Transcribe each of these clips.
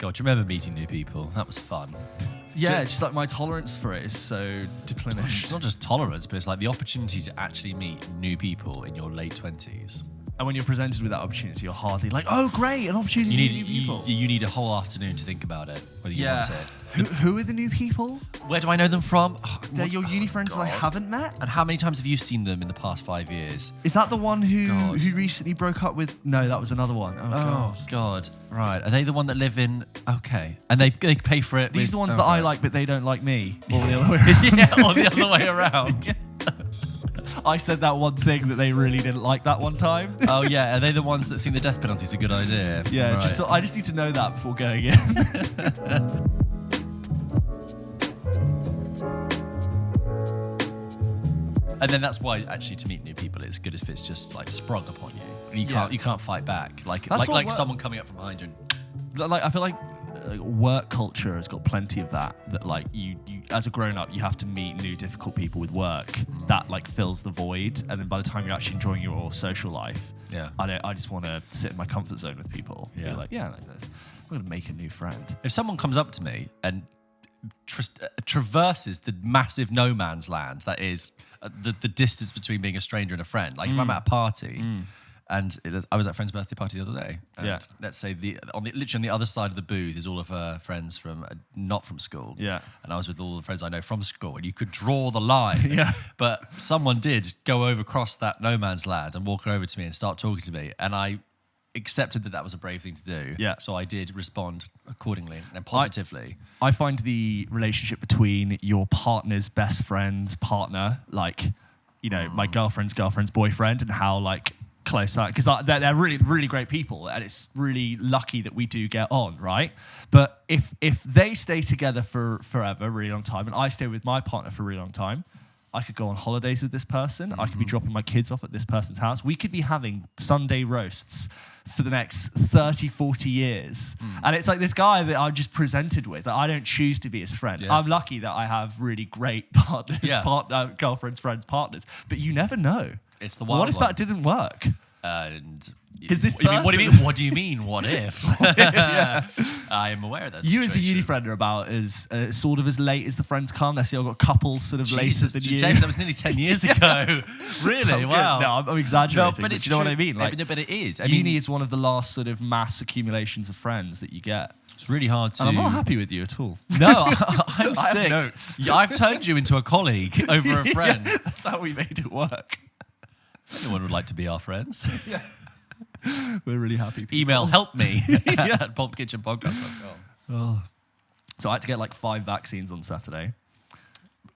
God, do you remember meeting new people? That was fun. Yeah, just like my tolerance for it is so deplenished. It's not just tolerance, but it's like the opportunity to actually meet new people in your late 20s. And when you're presented with that opportunity, you're hardly like, oh, great, an opportunity to meet new people. You need a whole afternoon to think about it, whether you want it. Who are the new people? Where do I know them from? They're your uni friends that I haven't met? And how many times have you seen them in the past 5 years? Is that the one who recently broke up with... No, that was another one. Oh, God. Right. Are they the one that live in... Okay. And they pay for it? These are the ones that I like, but they don't like me. Or the other way around. Yeah, or the other way around. I said that one thing that they really didn't like that one time. Oh, yeah. Are they the ones that think the death penalty is a good idea? Yeah, right. I just need to know that before going in. And then that's why, actually, to meet new people, it's good if it's just like sprung upon you. And you can't fight back. Like someone coming up from behind you. Like, I feel like work culture has got plenty of that. That like you as a grown up, you have to meet new difficult people with work. That like fills the void, and then by the time you're actually enjoying your social life, I just want to sit in my comfort zone with people. Yeah, be like, I'm going to make a new friend. If someone comes up to me and traverses the massive no man's land that is the distance between being a stranger and a friend, like if I'm at a party. And I was at a friend's birthday party the other day. And let's say literally on the other side of the booth is all of her friends from not from school. Yeah. And I was with all the friends I know from school, and you could draw the line. Yeah. But someone did go across that no man's land and walk over to me and start talking to me, and I accepted that was a brave thing to do. Yeah. So I did respond accordingly and positively. I find the relationship between your partner's best friend's partner, like, my girlfriend's boyfriend, and how like close that, because they're really, really great people, and it's really lucky that we do get on, right? But if they stay together for forever, a really long time, and I stay with my partner for a really long time, I could go on holidays with this person. I could be dropping my kids off at this person's house. We could be having Sunday roasts for the next 30, 40 years. And it's like this guy that I'm just presented with, that I don't choose to be his friend. Yeah. I'm lucky that I have really great partners, girlfriends, friends, partners. But you never know. It's the wild What if that didn't work? And this what do you mean? What if? I am aware of that. You as a uni friend are about as sort of as late as the friends come. They still got couples sort of later than you. James, that was nearly 10 years ago. Really? Wow. No, I'm exaggerating. No, but you know what I mean? Like, but it is. Uni is one of the last sort of mass accumulations of friends that you get. It's really hard to... And I'm not happy with you at all. No, I'm sick. I have notes. I've turned you into a colleague over a friend. That's how we made it work. Anyone would like to be our friends. Yeah. We're really happy people. Email help me at pulpkitchenpodcast.com. Oh. So I had to get like 5 vaccines on Saturday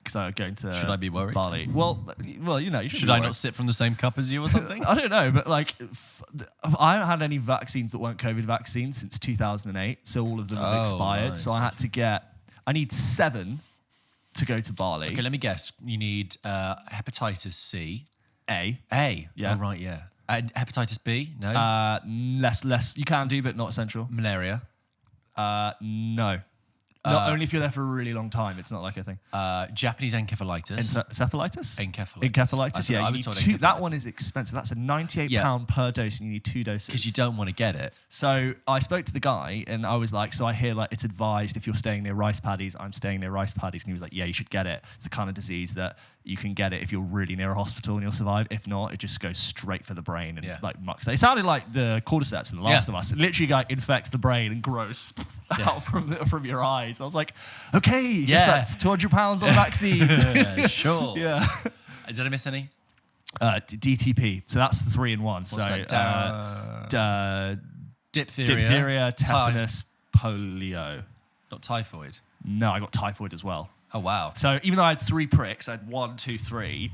because I'm going to Should I be worried? Bali. Well, you should I not sip from the same cup as you or something? I don't know, but like I haven't had any vaccines that weren't COVID vaccines since 2008, so all of them have expired. Nice. So I need 7 to go to Bali. Okay, let me guess. You need hepatitis C. A. Yeah. Oh, right, yeah. Hepatitis B? No? Less. You can do, but not essential. Malaria? No. Not only if you're there for a really long time. It's not like a thing. Japanese encephalitis. Encephalitis? Encephalitis. Yeah. You need that one is expensive. That's a £98 per dose, and you need 2 doses. Because you don't want to get it. So I spoke to the guy, and I was like, so I hear like it's advised if you're staying near rice paddies, I'm staying near rice paddies. And he was like, yeah, you should get it. It's the kind of disease that you can get it if you're really near a hospital and you'll survive. If not, it just goes straight for the brain and like mucks. It sounded like the cordyceps in The Last of Us. It literally like infects the brain and grows out from your eyes. I was like, okay, that's £200 on a vaccine. Sure. Yeah. Did I miss any? DTP. So that's the 3-in-1. What's that? Diphtheria, tetanus, polio. Not typhoid? No, I got typhoid as well. Oh, wow. So even though I had 3 pricks, I had 1, 2, 3.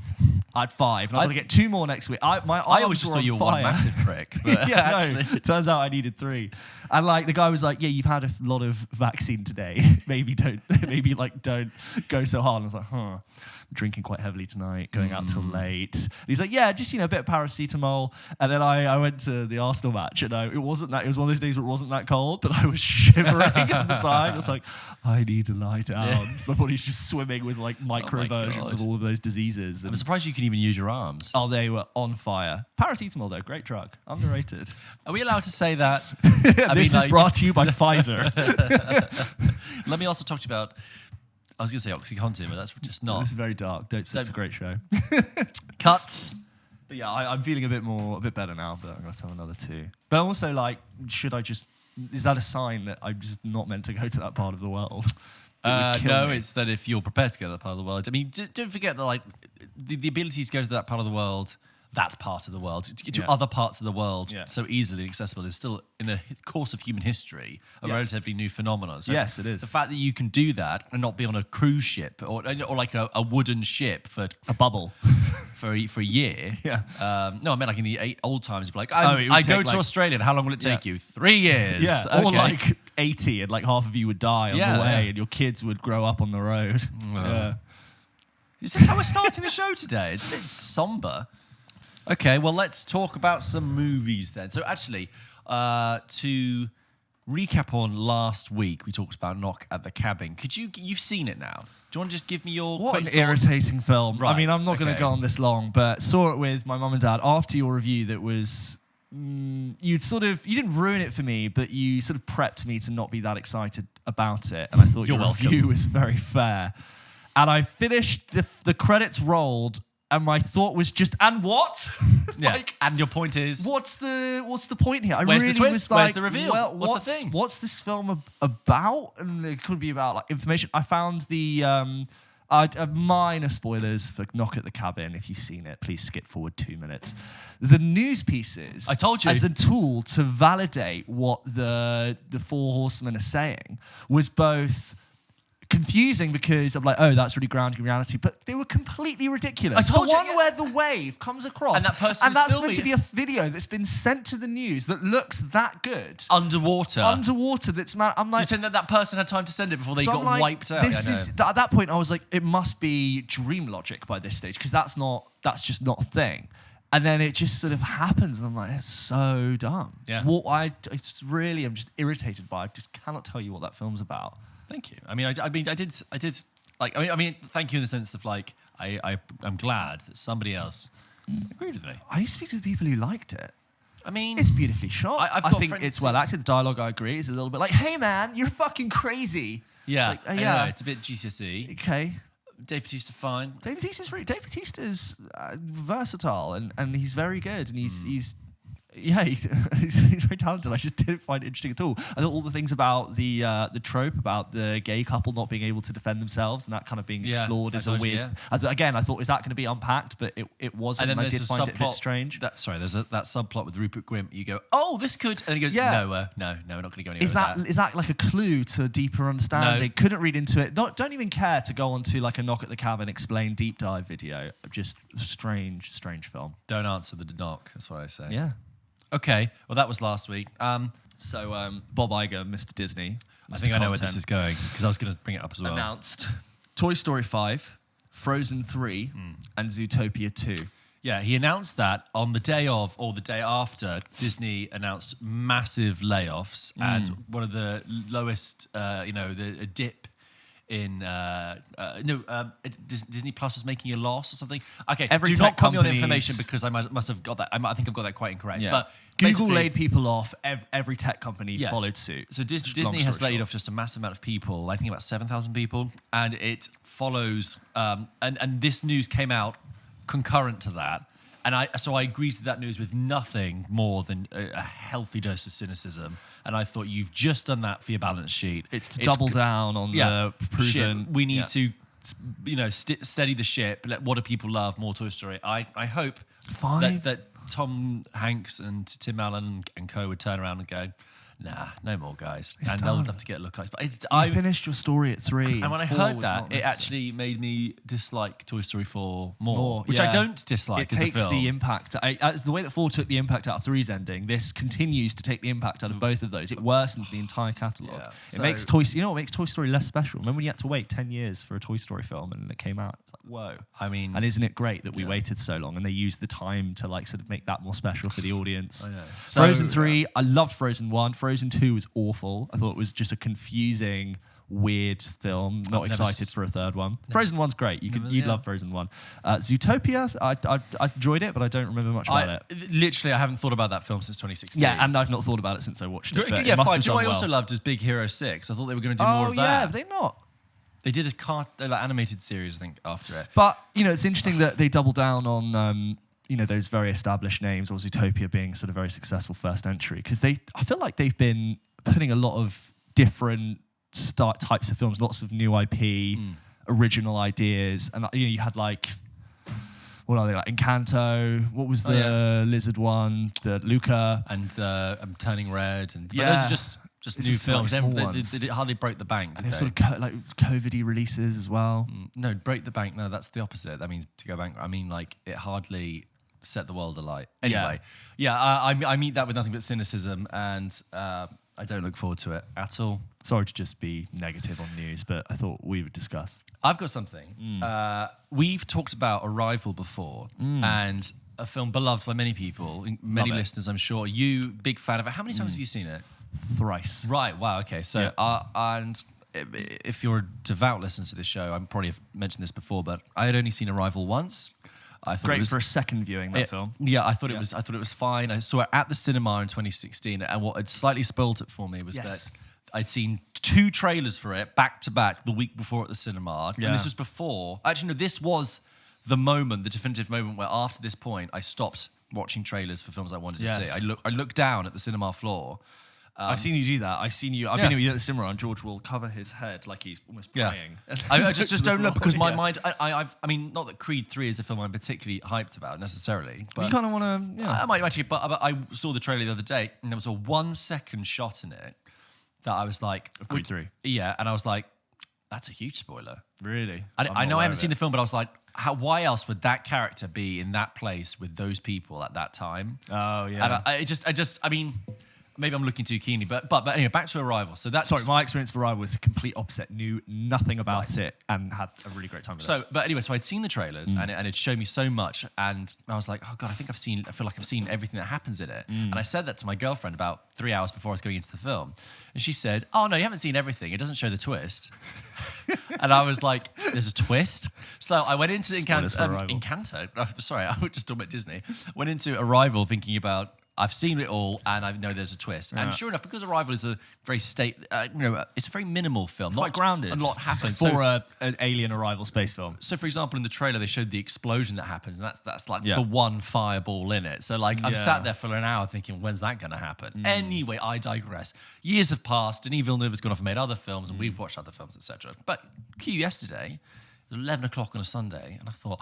I had 5. And I'm going to get 2 more next week. I always just thought you were one massive prick. But actually, it turns out I needed 3. And like the guy was like, yeah, you've had a lot of vaccine today. maybe don't go so hard. And I was like, I'm drinking quite heavily tonight, going out till late. And he's like, yeah, just, a bit of paracetamol. And then I went to the Arsenal match, and it was one of those days where it wasn't that cold, but I was shivering at the time. I was like, I need to lie down. So my body's just swimming with like micro versions of all of those diseases. I'm surprised you can even use your arms. Oh, they were on fire. Paracetamol, though, great drug. Underrated. Are we allowed to say that? This is brought to you by Pfizer. Let me also talk to you about, I was going to say OxyContin, but that's just not. This is very dark. It's a great show. Cut. But yeah, I'm feeling a bit better now, but I'm going to have another 2. But also, like, is that a sign that I'm just not meant to go to that part of the world? No, it's that if you're prepared to go to that part of the world. I mean, don't forget that, like, the ability to go to that part of the world, that's part of the world, to get to other parts of the world so easily accessible is still, in the course of human history, a relatively new phenomenon. So yes, it is. The fact that you can do that and not be on a cruise ship or like a wooden ship for a bubble for a year. Yeah. No, I meant like in the old times, it'd be like, I go to Australia. And how long will it take you? 3 years. Yeah. Okay. Or like 80 and like half of you would die on the way and your kids would grow up on the road. Yeah. Is this how we're starting the show today? It's a bit somber. Okay, well, let's talk about some movies then. So actually, to recap on last week, we talked about Knock at the Cabin. You've seen it now. Do you want to just give me your What quick an irritating film. Right, I mean, I'm not going to go on this long, but saw it with my mum and dad after your review that was... you didn't ruin it for me, but you sort of prepped me to not be that excited about it. And I thought your review was very fair. And I finished, the credits rolled, and my thought was just, and what? And your point is, what's the point here? Where's the twist? Where's the reveal? Well, what's the thing? What's this film about? And it could be about like information. I found the minor spoilers for Knock at the Cabin. If you've seen it, please skip forward 2 minutes. The news pieces, I told you, as a tool to validate what the 4 horsemen are saying, was both confusing because of like, oh, that's really grounded in reality, but they were completely ridiculous. I told the you, one where the wave comes across, and that person and that's meant to be a video that's been sent to the news that looks that good underwater. That's I'm like, you're saying that person had time to send it before they got wiped out. At that point, I was like, it must be dream logic by this stage because that's just not a thing. And then it just sort of happens, and I'm like, it's so dumb. Yeah. I'm just irritated by. I just cannot tell you what that film's about. Thank you. I mean, I did. Like, I mean, thank you in the sense of like, I'm glad that somebody else agreed with me. I speak to the people who liked it. I mean, it's beautifully shot. I think it's well acted. The dialogue, I agree, is a little bit like, "Hey, man, you're fucking crazy." Yeah, it's like, yeah, it's a bit GCSE. Okay. Dave Bautista, fine. Dave Bautista's versatile and he's very good and he's very talented. I just didn't find it interesting at all. I thought all the things about the trope about the gay couple not being able to defend themselves and that kind of being explored is a weird. Yeah. I thought, is that going to be unpacked? But it wasn't. And I did find it a bit strange. There's that subplot with Rupert Grint. You go, oh, this could, and he goes, no, we're not going to go anywhere. Is that like a clue to deeper understanding? No. Couldn't read into it. Don't even care to go on to like a Knock at the Cabin explain deep dive video. Just strange film. Don't answer the knock. That's what I say. Yeah. Okay, well, that was last week. Bob Iger, Mr. Disney. I think I know where this is going, because I was going to bring it up as well. Announced Toy Story 5, Frozen 3, and Zootopia 2. Yeah, he announced that on the day of or the day after Disney announced massive layoffs and one of the lowest, a dip in Disney Plus was making a loss or something. Okay, do not quote me on information because I must have got that. I think I've got that quite incorrect. Yeah. But Google laid people off. Every tech company followed suit. So Disney has laid off just a massive amount of people. I think about 7,000 people, and it follows. And this news came out concurrent to that. And I agreed to that news with nothing more than a healthy dose of cynicism. And I thought, you've just done that for your balance sheet. It's to double down on the proven... We need to, steady the ship. What do people love? More Toy Story. I hope that Tom Hanks and Tim Allen and co would turn around and go, nah, no more, guys. It's and done. they'll have to get lookalikes. But I finished your story at 3. And when I heard that, it actually made me dislike Toy Story 4 more, which I don't dislike as a film. It takes the impact. The way that 4 took the impact out of 3's ending, this continues to take the impact out of both of those. It worsens the entire catalogue. Yeah. It makes Toy Story less special? Remember when you had to wait 10 years for a Toy Story film and it came out? It's like, whoa. I mean... And isn't it great that we waited so long and they used the time to sort of make that more special for the audience? I know. Frozen 3, I loved Frozen 1. Frozen Frozen 2 was awful. I thought it was just a confusing, weird film. Not excited for a third one. Frozen 1's great. You'd love Frozen 1. Zootopia, I enjoyed it, but I don't remember much about it. Literally, I haven't thought about that film since 2016. Yeah, and I've not thought about it since I watched it. Yeah, fine. Do you know what I also loved is Big Hero 6. I thought they were going to do more of that. Yeah, but they're not. They did a animated series, I think, after it. But, it's interesting that they double down on, those very established names, or Zootopia being sort of very successful first entry, because I feel like they've been putting a lot of different types of films, lots of new IP, original ideas, and you had like, what are they, like Encanto? What was the lizard one? The Luca and Turning Red, and those are just new films. They hardly broke the bank. And they sort of like COVID-y releases as well. No, break the bank. No, that's the opposite. That means to go bank. I mean, like it hardly set the world alight. Anyway, I meet that with nothing but cynicism, and I don't look forward to it at all. Sorry to just be negative on news, but I thought we would discuss. I've got something. We've talked about Arrival before, and a film beloved by many people, many listeners, I'm sure. You, big fan of it. How many times have you seen it? Thrice. Right, wow, okay. So, and if you're a devout listener to this show, I probably have mentioned this before, but I had only seen Arrival once. I thought Great it was, for a second viewing, that film. Yeah, I thought it was fine. I saw it at the cinema in 2016, and what had slightly spoilt it for me was that I'd seen 2 trailers for it back to back the week before at the cinema. Yeah. And this was before. Actually, no, this was the moment, the definitive moment where after this point, I stopped watching trailers for films I wanted to see. I looked down at the cinema floor. I've seen you do that. I've been at the cinema, and George will cover his head like he's almost praying. I just don't look, because my mind. I mean, not that Creed 3 is a film I'm particularly hyped about necessarily, but you kind of want to. I might actually. But I saw the trailer the other day, and there was a 1-second shot in it that I was like, Creed 3. Yeah, and I was like, that's a huge spoiler. Really? I know I haven't seen the film, but I was like, why else would that character be in that place with those people at that time? Oh yeah. And I mean. Maybe I'm looking too keenly, but anyway, back to Arrival. So that's my experience of Arrival was the complete opposite. Knew nothing about it and had a really great time with it. But anyway, so I'd seen the trailers and it showed me so much, and I was like, oh god, I feel like I've seen everything that happens in it. And I said that to my girlfriend about 3 hours before I was going into the film, and she said, oh no, you haven't seen everything. It doesn't show the twist. And I was like, there's a twist. So I went into Encanto. Sorry, I was just talking about Disney. Went into Arrival thinking about, I've seen it all, and I know there's a twist. And sure enough, because Arrival is a very it's a very minimal film, quite grounded. A lot happens for an alien arrival space film. So, for example, in the trailer, they showed the explosion that happens, and that's like the one fireball in it. So, like, I'm sat there for an hour thinking, when's that going to happen? Anyway, I digress. Years have passed, Denis Villeneuve has gone off and made other films, and we've watched other films, etc. But cue yesterday, it was 11 o'clock on a Sunday, and I thought,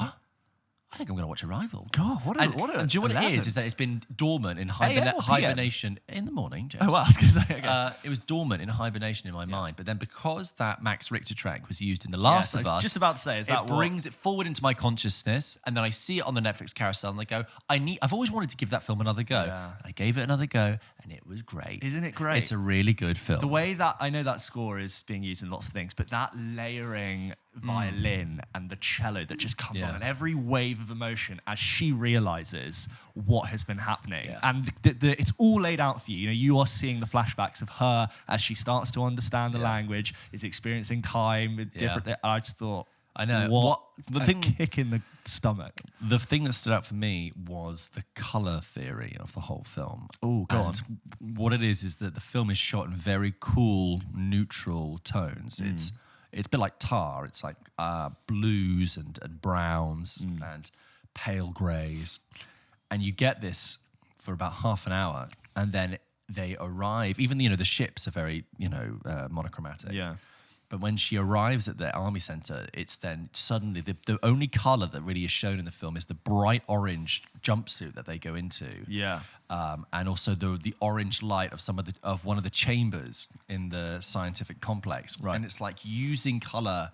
I think I'm going to watch Arrival. God, what a do you know what it is? Is that it's been dormant in hibernation in the morning, James. Oh, well, I was going to say, okay. It was dormant in hibernation in my mind, but then because that Max Richter track was used in The Last of Us, I was just about to say, it brings it forward into my consciousness, and then I see it on the Netflix carousel, and I go, I've always wanted to give that film another go. Yeah. I gave it another go, and it was great. Isn't it great? It's a really good film. The way that I know that score is being used in lots of things, but that layering violin and the cello that just comes on, and every wave of emotion as she realizes what has been happening, and it's all laid out for you. You know, you are seeing the flashbacks of her as she starts to understand the language, is experiencing time with different. I just thought, I know what the thing kick in the stomach. The thing that stood out for me was the color theory of the whole film. Oh, go on. What it is that the film is shot in very cool, neutral tones. It's a bit like Tar. It's like blues and browns and pale greys. And you get this for about half an hour, and then they arrive. Even, the ships are very, monochromatic. Yeah. But when she arrives at the army center, it's then suddenly the only color that really is shown in the film is the bright orange jumpsuit that they go into. Yeah. And also the orange light of one of the chambers in the scientific complex. Right. And it's like using color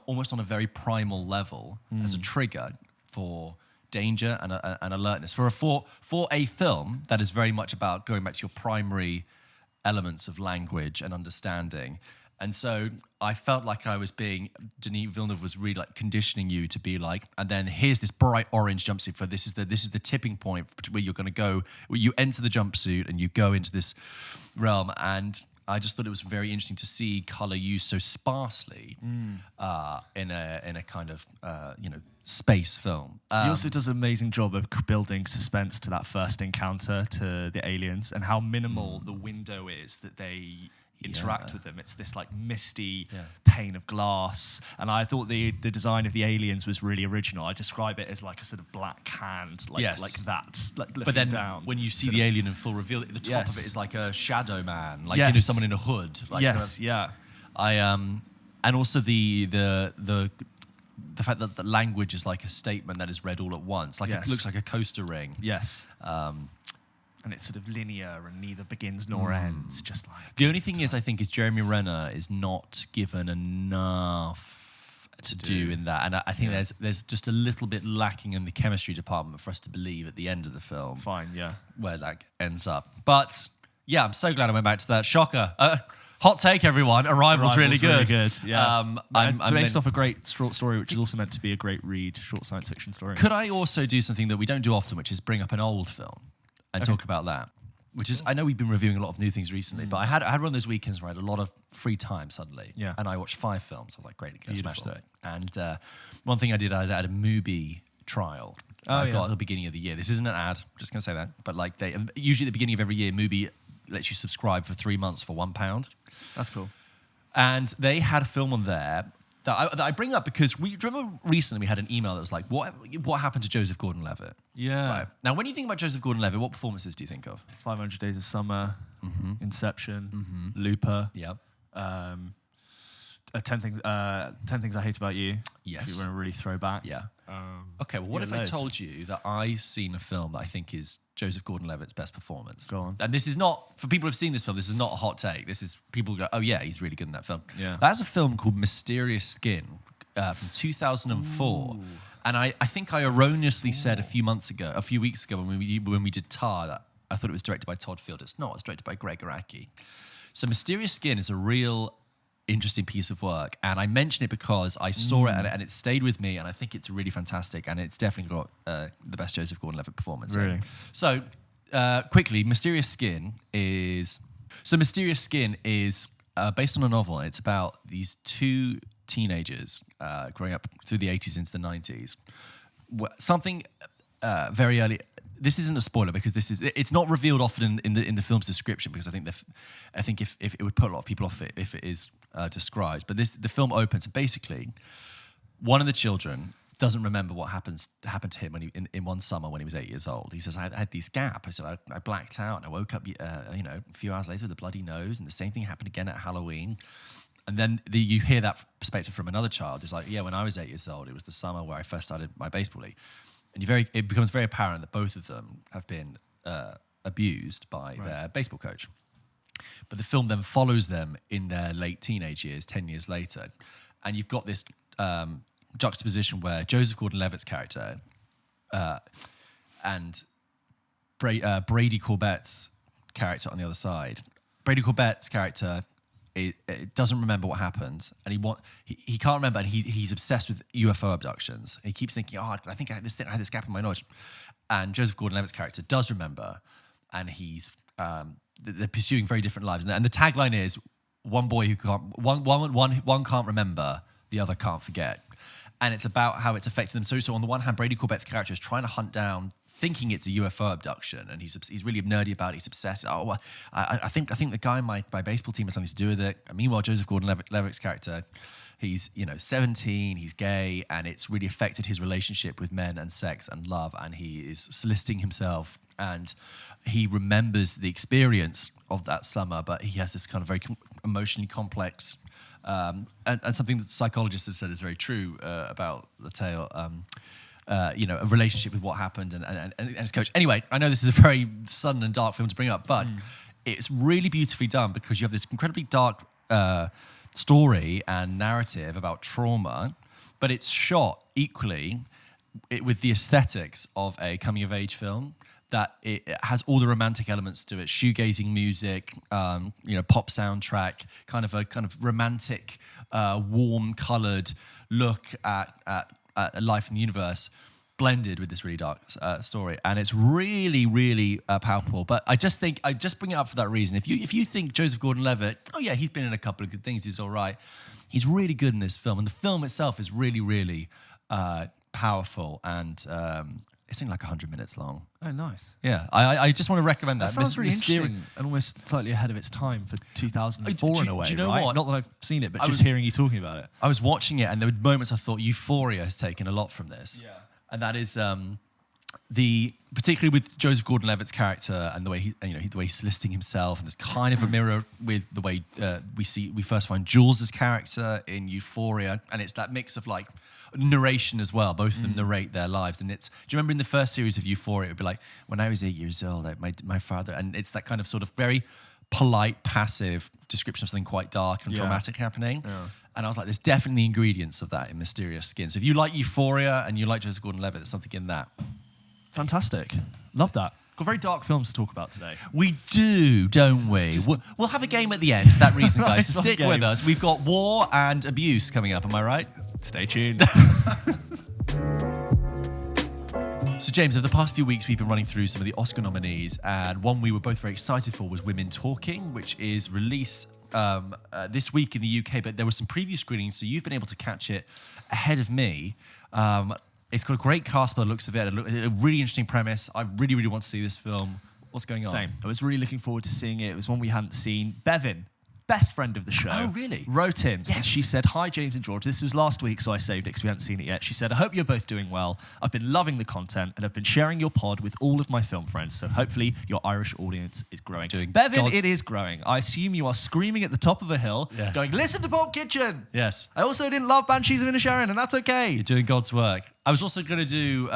almost on a very primal level as a trigger for danger and alertness. For a film that is very much about going back to your primary elements of language and understanding. And so I felt like Denis Villeneuve was really like conditioning you to be like, and then here's this bright orange jumpsuit for this is the tipping point where you're going to go, where you enter the jumpsuit and you go into this realm. And I just thought it was very interesting to see color used so sparsely in a kind of space film. He also does an amazing job of building suspense to that first encounter to the aliens and how minimal the window is that they interact with them. It's this like misty pane of glass, and I thought the design of the aliens was really original. I describe it as like a sort of black hand, like that, like looking but then down. When you see the alien in full reveal, the top of it is like a shadow man, like someone in a hood. Like and also the fact that the language is like a statement that is read all at once, like it looks like a coaster ring. And it's sort of linear and neither begins nor ends. Just like the only thing is, I think, is Jeremy Renner is not given enough to do in that, and I think there's just a little bit lacking in the chemistry department for us to believe at the end of the film. Where that ends up. But yeah, I'm so glad I went back to that. Shocker. Hot take, everyone. Arrival's really good. Yeah. Based off a great short story, which is also meant to be a great read, short science fiction story. Could I also do something that we don't do often, which is bring up an old film and talk about that? Which is, I know we've been reviewing a lot of new things recently, but I had one of those weekends where I had a lot of free time suddenly. And I watched 5 films. I was like, great, can I smash through it? And one thing I did, I had a Mubi trial. I got at the beginning of the year. This isn't an ad, just going to say that. But like usually at the beginning of every year, Mubi lets you subscribe for 3 months for £1. That's cool. And they had a film on there that I bring up because remember recently we had an email that was like, what happened to Joseph Gordon Levitt? Right. Now, when you think about Joseph Gordon Levitt, what performances do you think of? 500 Days of Summer, Inception, Looper. 10 Things I Hate About You. Yes. If you want to really throw back. Okay, well, what if I told you that I've seen a film that I think is Joseph Gordon-Levitt's best performance? Go on. And this is not, for people who've seen this film, this is not a hot take. This is, people go, oh yeah, he's really good in that film. That's a film called Mysterious Skin from 2004. Ooh. And I think I erroneously said a few weeks ago when we did Tar, that I thought it was directed by Todd Field. It's not, it's directed by Greg Araki. So Mysterious Skin is a real interesting piece of work, and I mention it because I saw it and it stayed with me, and I think it's really fantastic, and it's definitely got the best Joseph Gordon-Levitt performance. Really? So quickly, Mysterious Skin is based on a novel, and it's about these 2 teenagers growing up through the 80s into the 90s. Something very early. This isn't a spoiler because it's not revealed often in the film's description, because I think if it would put a lot of people off if it is described. But the film opens, and basically one of the children doesn't remember what happened to him when in one summer when he was 8 years old. He says, I had these gap. I said, I blacked out and I woke up a few hours later with a bloody nose, and the same thing happened again at Halloween. And then you hear that perspective from another child who's like, yeah, when I was 8 years old, it was the summer where I first started my baseball league. And it becomes very apparent that both of them have been abused by their baseball coach. But the film then follows them in their late teenage years, 10 years later. And you've got this juxtaposition where Joseph Gordon-Levitt's character and Brady Corbett's character on the other side. Brady Corbett's character it doesn't remember what happened, and he can't remember, and he's obsessed with UFO abductions. And he keeps thinking, I think I had this gap in my knowledge. And Joseph Gordon-Levitt's character does remember, and he's they're pursuing very different lives. And the tagline is one boy who one can't remember, the other can't forget. And it's about how it's affected them. So on the one hand, Brady Corbett's character is trying to hunt down, thinking it's a UFO abduction, and he's really nerdy about it. He's obsessed. Oh, well, I think the guy in my baseball team has something to do with it. And meanwhile, Joseph Gordon-Levitt's character, he's 17, he's gay, and it's really affected his relationship with men and sex and love, and he is soliciting himself, and he remembers the experience of that summer, but he has this kind of very emotionally complex. And something that psychologists have said is very true about the tale, a relationship with what happened and his coach. Anyway, I know this is a very sudden and dark film to bring up, but it's really beautifully done because you have this incredibly dark story and narrative about trauma, but it's shot equally with the aesthetics of a coming-of-age film. that it has all the romantic elements to it, shoegazing music, pop soundtrack, kind of romantic, warm coloured look at life in the universe, blended with this really dark story, and it's really, really palpable. But I just bring it up for that reason. If you think Joseph Gordon Levitt, oh yeah, he's been in a couple of good things, he's all right. He's really good in this film, and the film itself is really, really powerful, and it's only like 100 minutes long. Oh, nice. Yeah, I just want to recommend that. That sounds really interesting and almost slightly ahead of its time for 2004 in a way, do you know right? what? Not that I've seen it, but just hearing you talking about it. I was watching it, and there were moments I thought Euphoria has taken a lot from this. Yeah. And that is particularly with Joseph Gordon-Levitt's character and the way the way he's listing himself, and there's kind of a mirror with the way we first find Jules' character in Euphoria, and it's that mix of like narration as well. Both of them narrate their lives, and do you remember in the first series of Euphoria, it would be like, when I was 8 years old, my father, and it's that kind of sort of very polite, passive description of something quite dark and dramatic happening. Yeah. And I was like, there's definitely ingredients of that in Mysterious Skin. So if you like Euphoria and you like Joseph Gordon-Levitt, there's something in that. Fantastic. Love that. Got very dark films to talk about today. We do, don't we? We'll have a game at the end for that reason, guys. So stick with us. We've got war and abuse coming up, am I right? Stay tuned. So James, over the past few weeks, we've been running through some of the Oscar nominees, and one we were both very excited for was Women Talking, which is released this week in the UK, but there were some preview screenings, so you've been able to catch it ahead of me. It's got a great cast by the looks of it, a really interesting premise. I really, really want to see this film. What's going on? Same. I was really looking forward to seeing it. It was one we hadn't seen. Bevan, best friend of the show. Oh, really? Wrote in. Yes. And she said, hi, James and George. This was last week, so I saved it because we hadn't seen it yet. She said, I hope you're both doing well. I've been loving the content and I've been sharing your pod with all of my film friends, so hopefully your Irish audience is growing. Bevan, it is growing. I assume you are screaming at the top of a hill, going, listen to PULP Kitchen. Yes. I also didn't love Banshees of Inisherin, and that's okay. You're doing God's work. I was also going to do...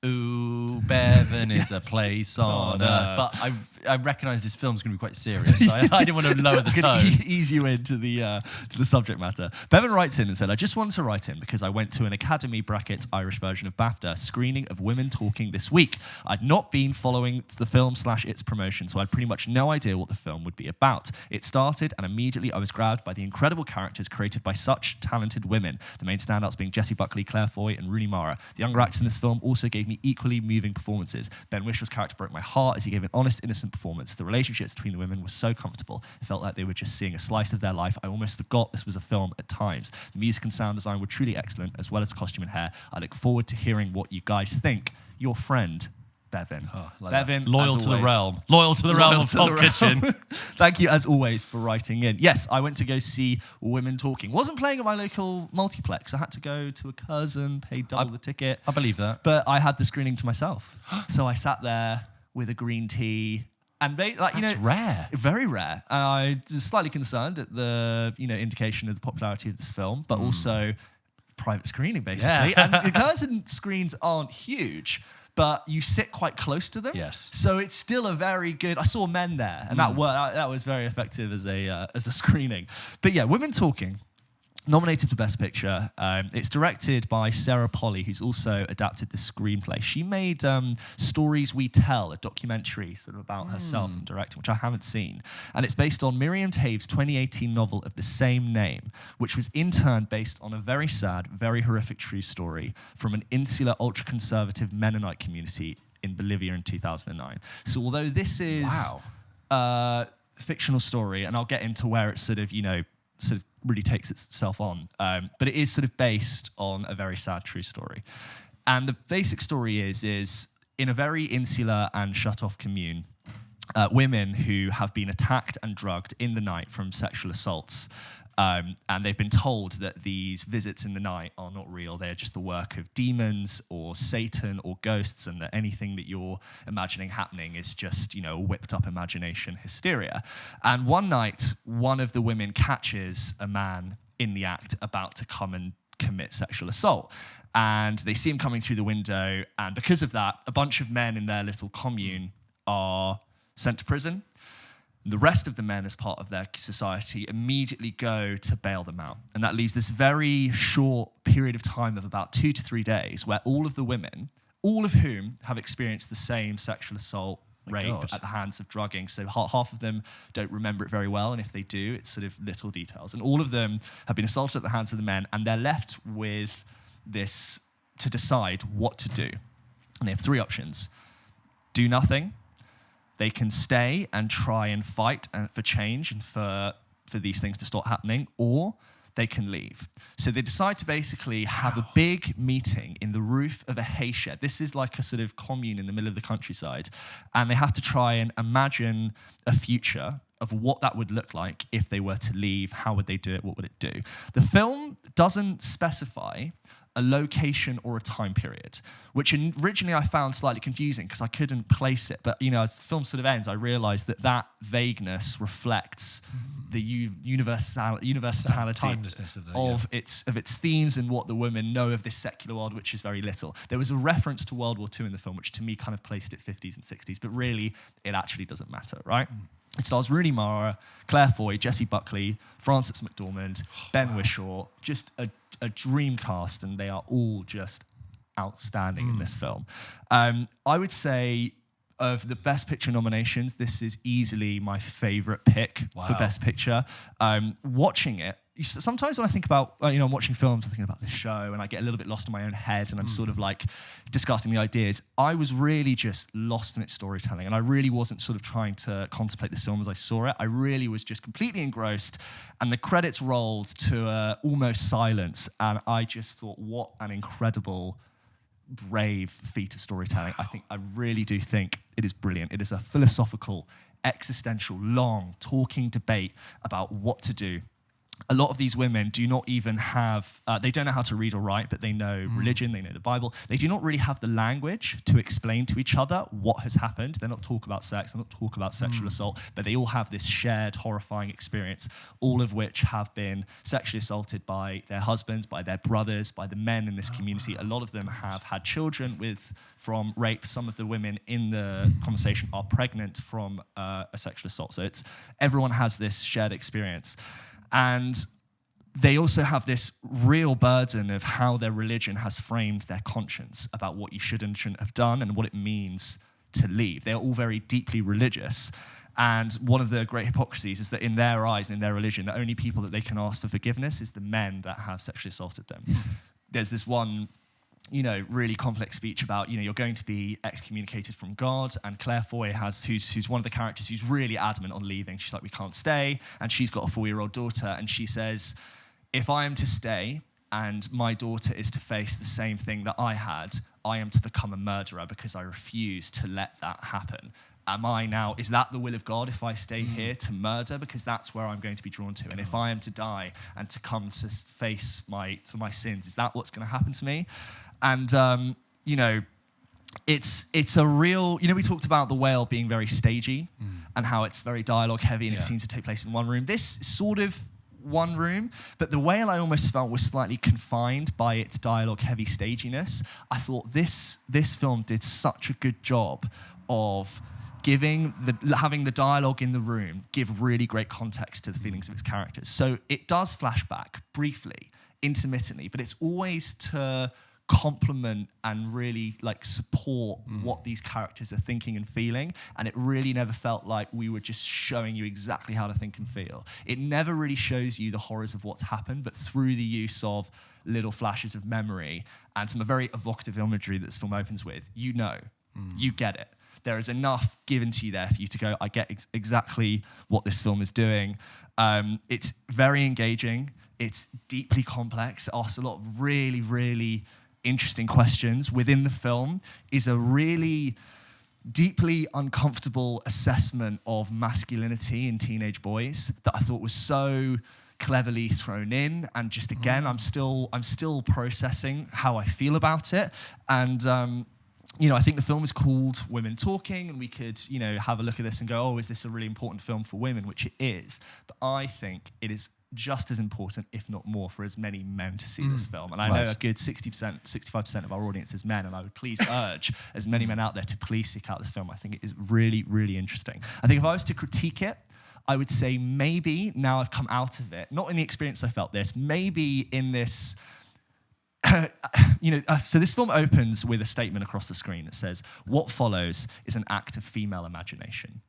Ooh, Bevan is a place on earth. But I recognise this film's going to be quite serious, so I didn't want to lower the tone. Ease you into the subject matter. Bevan writes in and said, I just wanted to write in because I went to an Academy brackets Irish version of BAFTA screening of Women Talking this week. I'd not been following the film / its promotion, so I had pretty much no idea what the film would be about. It started and immediately I was grabbed by the incredible characters created by such talented women. The main standouts being Jessie Buckley, Claire Foy and Rooney Mara. The younger actors in this film also gave me equally moving performances. Ben Wishlow's character broke my heart as he gave an honest, innocent performance. The relationships between the women were so comfortable. It felt like they were just seeing a slice of their life. I almost forgot this was a film at times. The music and sound design were truly excellent, as well as the costume and hair. I look forward to hearing what you guys think. Your friend, Bevan. Oh, like Bevan, loyal to the realm. Loyal to the realm of PULP Kitchen. Thank you, as always, for writing in. Yes, I went to go see Women Talking. Wasn't playing at my local multiplex. I had to go to a cousin, pay double the ticket. I believe that. But I had the screening to myself. So I sat there with a green tea. And That's rare. Very rare. I was slightly concerned at the indication of the popularity of this film, but also private screening, basically. Yeah. And the cousin screens aren't huge, but you sit quite close to them. Yes. So it's still a very good... I saw men there, and that was very effective as a screening. But yeah, Women Talking, nominated for Best Picture. It's directed by Sarah Polley, who's also adapted the screenplay. She made Stories We Tell, a documentary sort of about herself and directing, which I haven't seen. And it's based on Miriam Toews' 2018 novel of the same name, which was in turn based on a very sad, very horrific true story from an insular, ultra-conservative Mennonite community in Bolivia in 2009. So although this is a fictional story, and I'll get into where it sort of really takes itself on. But it is sort of based on a very sad true story. And the basic story is in a very insular and shut-off commune, women who have been attacked and drugged in the night from sexual assaults. And they've been told that these visits in the night are not real. They're just the work of demons or Satan or ghosts, and that anything that you're imagining happening is just, whipped up imagination hysteria. And one night, one of the women catches a man in the act about to come and commit sexual assault. And they see him coming through the window. And because of that, a bunch of men in their little commune are sent to prison. The rest of the men, as part of their society, immediately go to bail them out. And that leaves this very short period of time of about 2 to 3 days where all of the women all of whom have experienced the same sexual assault, rape God. at the hands of drugging. So half of them don't remember it very well, and if they do, it's sort of little details. And all of them have been assaulted at the hands of the men, and they're left with this to decide what to do. And they have 3 options. Do nothing. They can stay and try and fight for change and for these things to stop happening, or they can leave. So they decide to basically have a big meeting in the roof of a hay shed. This is like a sort of commune in the middle of the countryside. And they have to try and imagine a future of what that would look like if they were to leave. How would they do it? What would it do? The film doesn't specify a location or a time period, which originally I found slightly confusing because I couldn't place it. But, as the film sort of ends, I realized that vagueness reflects the universality timelessness of its themes and what the women know of this secular world, which is very little. There was a reference to World War II in the film, which to me kind of placed it 50s and 60s, but really it actually doesn't matter, right? It stars Rooney Mara, Claire Foy, Jessie Buckley, Frances McDormand, Ben Whishaw, just a dream cast, and they are all just outstanding in this film. I would say of the Best Picture nominations, this is easily my favorite pick for Best Picture. Watching it, sometimes when I think about, I'm watching films, I'm thinking about this show, and I get a little bit lost in my own head, and I'm sort of like discussing the ideas. I was really just lost in its storytelling, and I really wasn't sort of trying to contemplate this film as I saw it. I really was just completely engrossed, and the credits rolled to almost silence, and I just thought, what an incredible, brave feat of storytelling. I really do think it is brilliant. It is a philosophical, existential, long, talking debate about what to do. A lot of these women do not even have, they don't know how to read or write, but they know religion, they know the Bible. They do not really have the language to explain to each other what has happened. They're not talk about sex, they're not talk about sexual assault, but they all have this shared horrifying experience, all of which have been sexually assaulted by their husbands, by their brothers, by the men in this community. A lot of them have had children from rape. Some of the women in the conversation are pregnant from a sexual assault. So everyone has this shared experience. And they also have this real burden of how their religion has framed their conscience about what you should and shouldn't have done and what it means to leave. They're all very deeply religious. And one of the great hypocrisies is that in their eyes and in their religion, the only people that they can ask for forgiveness is the men that have sexually assaulted them. There's this one really complex speech about, you're going to be excommunicated from God. And Claire Foy who's one of the characters who's really adamant on leaving. She's like, we can't stay. And she's got a 4-year-old daughter. And she says, if I am to stay and my daughter is to face the same thing that I had, I am to become a murderer because I refuse to let that happen. Is that the will of God if I stay here to murder? Because that's where I'm going to be drawn to. And if I am to die and to come to face for my sins, is that what's going to happen to me? And, it's a real, we talked about The Whale being very stagey and how it's very dialogue heavy and it seems to take place in one room. This is sort of one room, but The Whale I almost felt was slightly confined by its dialogue heavy staginess. I thought this film did such a good job of having the dialogue in the room give really great context to the feelings of its characters. So it does flashback briefly, intermittently, but it's always to complement and really support what these characters are thinking and feeling, and it really never felt like we were just showing you exactly how to think and feel. It never really shows you the horrors of what's happened, but through the use of little flashes of memory and some very evocative imagery that this film opens with, you get it. There is enough given to you there for you to go, I get exactly what this film is doing. It's very engaging. It's deeply complex. It asks a lot of really, really interesting questions. Within the film is a really deeply uncomfortable assessment of masculinity in teenage boys that I thought was so cleverly thrown in. And just again, I'm still processing how I feel about it. And I think the film is called Women Talking, and we could, have a look at this and go, oh, is this a really important film for women? Which it is. But I think it is just as important, if not more, for as many men to see this film. And I know a good 60%, 65% of our audience is men, and I would please urge as many men out there to please seek out this film. I think it is really, really interesting. I think if I was to critique it, I would say maybe now I've come out of it, not in the experience I felt this, maybe in this So this film opens with a statement across the screen that says, "What follows is an act of female imagination."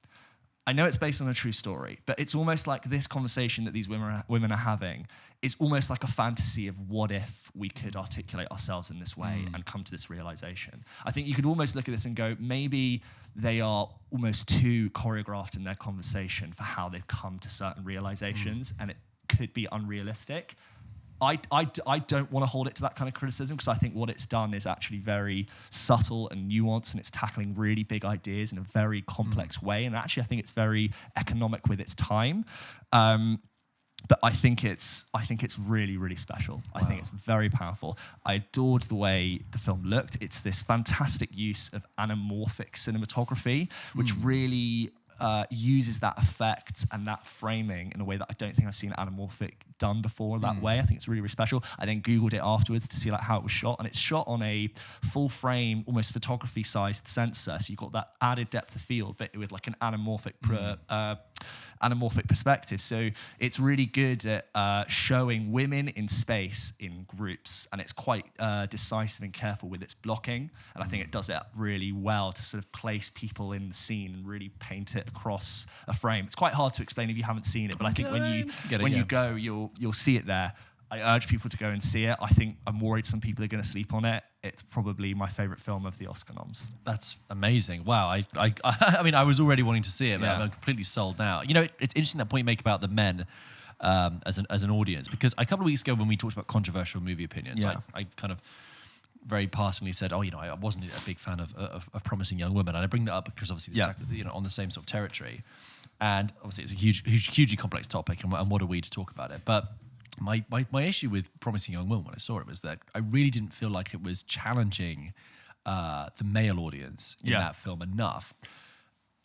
I know it's based on a true story, but it's almost like this conversation that these women are having is almost like a fantasy of what if we could articulate ourselves in this way and come to this realization. I think you could almost look at this and go, maybe they are almost too choreographed in their conversation for how they've come to certain realizations, and it could be unrealistic. I don't want to hold it to that kind of criticism, because I think what it's done is actually very subtle and nuanced, and it's tackling really big ideas in a very complex way. And actually, I think it's very economic with its time. But I think it's really, really special. Wow. I think it's very powerful. I adored the way the film looked. It's this fantastic use of anamorphic cinematography, which really uses that effect and that framing in a way that I don't think I've seen anamorphic done before that way. I think it's really, really special. I then Googled it afterwards to see like how it was shot, and it's shot on a full frame, almost photography-sized sensor. So you've got that added depth of field, but with like an anamorphic perspective. So it's really good at showing women in space in groups, and it's quite decisive and careful with its blocking. And I think it does it really well to sort of place people in the scene and really paint it across a frame. It's quite hard to explain if you haven't seen it, but I think when you go, you'll see it there. I urge people to go and see it. I'm worried some people are going to sleep on it. It's probably my favorite film of the Oscar noms. That's amazing. Wow. I mean, I was already wanting to see it, but I'm completely sold now. You know, it's interesting that point you make about the men as an audience, because a couple of weeks ago when we talked about controversial movie opinions, I kind of very passingly said, I wasn't a big fan of Promising Young Women. And I bring that up because obviously it's on the same sort of territory. And obviously it's a hugely complex topic, and what are we to talk about it? But my issue with Promising Young Woman when I saw it was that I really didn't feel like it was challenging the male audience in that film enough.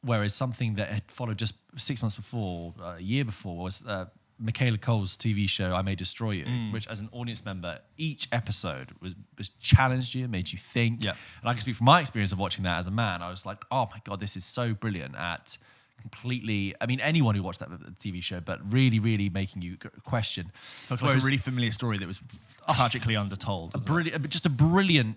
Whereas something that had followed just 6 months before, a year before, was Michaela Cole's TV show I May Destroy You, which as an audience member, each episode was challenged you, made you think. Yeah. And I can speak from my experience of watching that as a man. I was like, oh my God, this is so brilliant at completely, I mean, anyone who watched that TV show, but really, really making you question. Like a really familiar story that was tragically undertold. Just a brilliant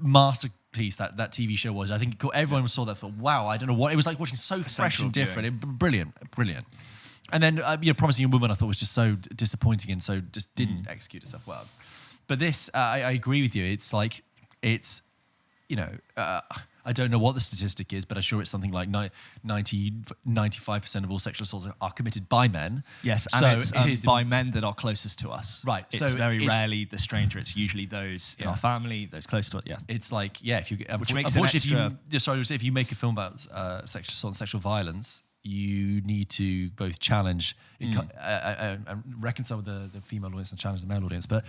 masterpiece that TV show was. I think everyone saw that and thought, wow, I don't know what, it was like watching so fresh and different. Brilliant. And then, Promising Young Woman I thought was just so disappointing and so just didn't execute itself well. But this, I agree with you. It's like, I don't know what the statistic is, but I'm sure it's something like 95% of all sexual assaults are committed by men. Yes, and so it's by men that are closest to us. Right. It's very rarely the stranger. It's usually those in our family, those close to it. Yeah. It's like, if you which makes it extra. If you make a film about sexual assault and sexual violence, you need to both challenge and reconcile with the female audience and challenge the male audience. But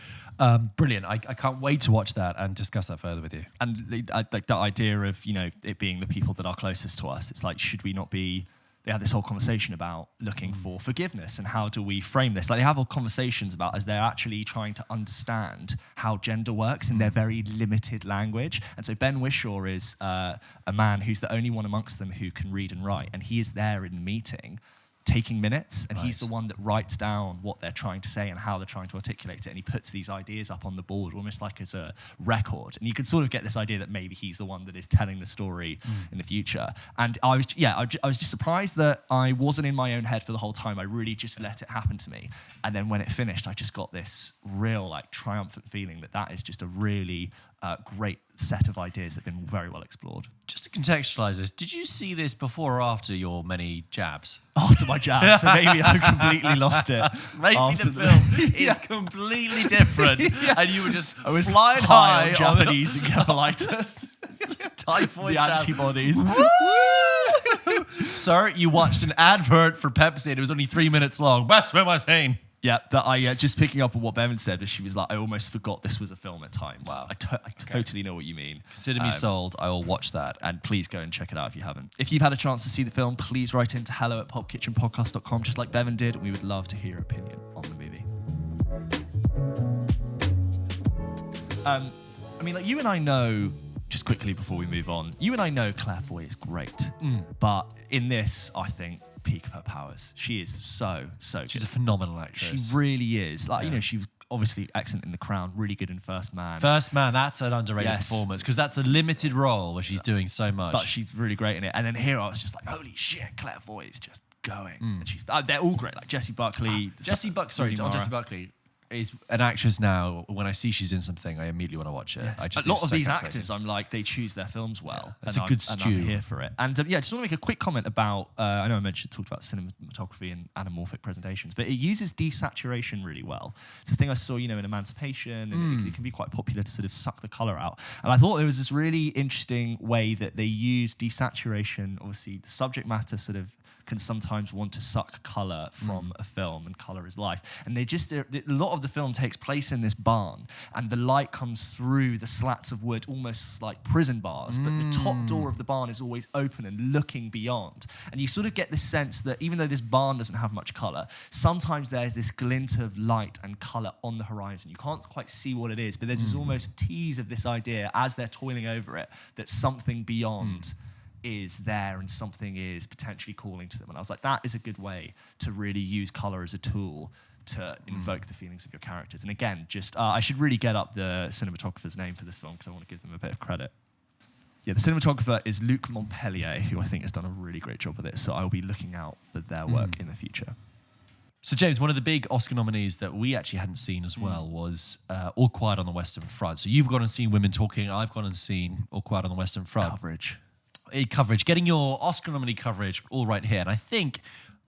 brilliant. I can't wait to watch that and discuss that further with you. And that idea of, it being the people that are closest to us, it's like, should we not be... They had this whole conversation about looking for forgiveness and how do we frame this. Like, they have all conversations about as they're actually trying to understand how gender works in their very limited language. And so Ben Whishaw is a man who's the only one amongst them who can read and write. And he is there in the meeting taking minutes, and he's the one that writes down what they're trying to say and how they're trying to articulate it, and he puts these ideas up on the board almost like as a record, and you can sort of get this idea that maybe he's the one that is telling the story in the future. And I was just surprised that I wasn't in my own head for the whole time. I really just let it happen to me, and then when it finished, I just got this real triumphant feeling that is just a really great set of ideas that have been very well explored. Just to contextualize this, did you see this before or after your many jabs? After my jabs, so maybe I completely lost it. Maybe the film is completely different, and you were just flying high on Japanese encephalitis, typhoid, the antibodies. Sir, you watched an advert for Pepsi, and it was only 3 minutes long. That's what I'm saying. Yeah, but I just picking up on what Bevan said, she was like, I almost forgot this was a film at times. Wow. I totally know what you mean. Consider me sold. I will watch that. And please go and check it out if you haven't. If you've had a chance to see the film, please write into hello@pulpkitchenpodcast.com, just like Bevan did. We would love to hear your opinion on the movie. You and I know, just quickly before we move on, you and I know Claire Foy is great. But in this, I think, peak of her powers. She is so good. She's a phenomenal actress. She really is. obviously excellent in The Crown, really good in First Man. First Man, that's an underrated performance because that's a limited role where she's doing so much. But she's really great in it. And then here I was just like, holy shit, Claire Foy is just going. And she's they're all great, like Jessie Buckley. Jessie Buckley is an actress now. When I see she's in something, I immediately want to watch it. Yes. A lot of these actors, I'm like, they choose their films well. It's a good stew. And I'm here for it. And just want to make a quick comment about, I know I talked about cinematography and anamorphic presentations, but it uses desaturation really well. It's a thing I saw, in Emancipation, and it can be quite popular to sort of suck the colour out. And I thought there was this really interesting way that they use desaturation. Obviously, the subject matter sort of can sometimes want to suck colour from a film, and colour is life. And a lot of the film takes place in this barn, and the light comes through the slats of wood, almost like prison bars, but the top door of the barn is always open and looking beyond. And you sort of get the sense that even though this barn doesn't have much colour, sometimes there's this glint of light and colour on the horizon. You can't quite see what it is, but there's this almost tease of this idea as they're toiling over it, that something beyond is there and something is potentially calling to them. And I was like, that is a good way to really use colour as a tool to invoke the feelings of your characters. And again, I should really get up the cinematographer's name for this film because I want to give them a bit of credit. Yeah, the cinematographer is Luc Montpellier, who I think has done a really great job with it. So I will be looking out for their work in the future. So James, one of the big Oscar nominees that we actually hadn't seen as well was All Quiet on the Western Front. So you've gone and seen Women Talking. I've gone and seen All Quiet on the Western Front. Coverage, getting your Oscar nominee coverage all right here. And I think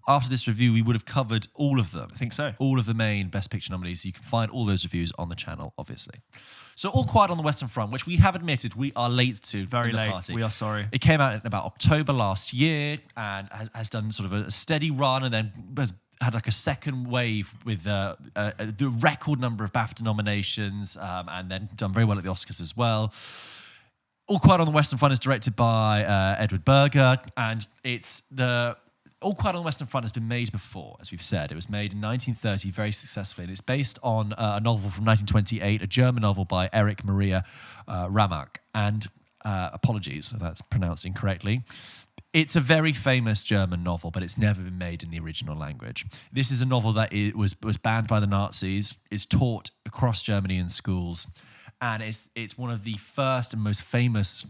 after this review, we would have covered all of them. I think so. All of the main Best Picture nominees. So you can find all those reviews on the channel, obviously. So All Quiet on the Western Front, which we have admitted we are late to. Very late. Party. We are sorry. It came out in about October last year and has done sort of a steady run, and then has had like a second wave with the record number of BAFTA nominations, and then done very well at the Oscars as well. All Quiet on the Western Front is directed by Edward Berger, and All Quiet on the Western Front has been made before, as we've said. It was made in 1930 very successfully, and it's based on a novel from 1928, a German novel by Erich Maria Remarque. And apologies if that's pronounced incorrectly. It's a very famous German novel, but it's never been made in the original language. This is a novel that was banned by the Nazis, is taught across Germany in schools, and it's one of the first and most famous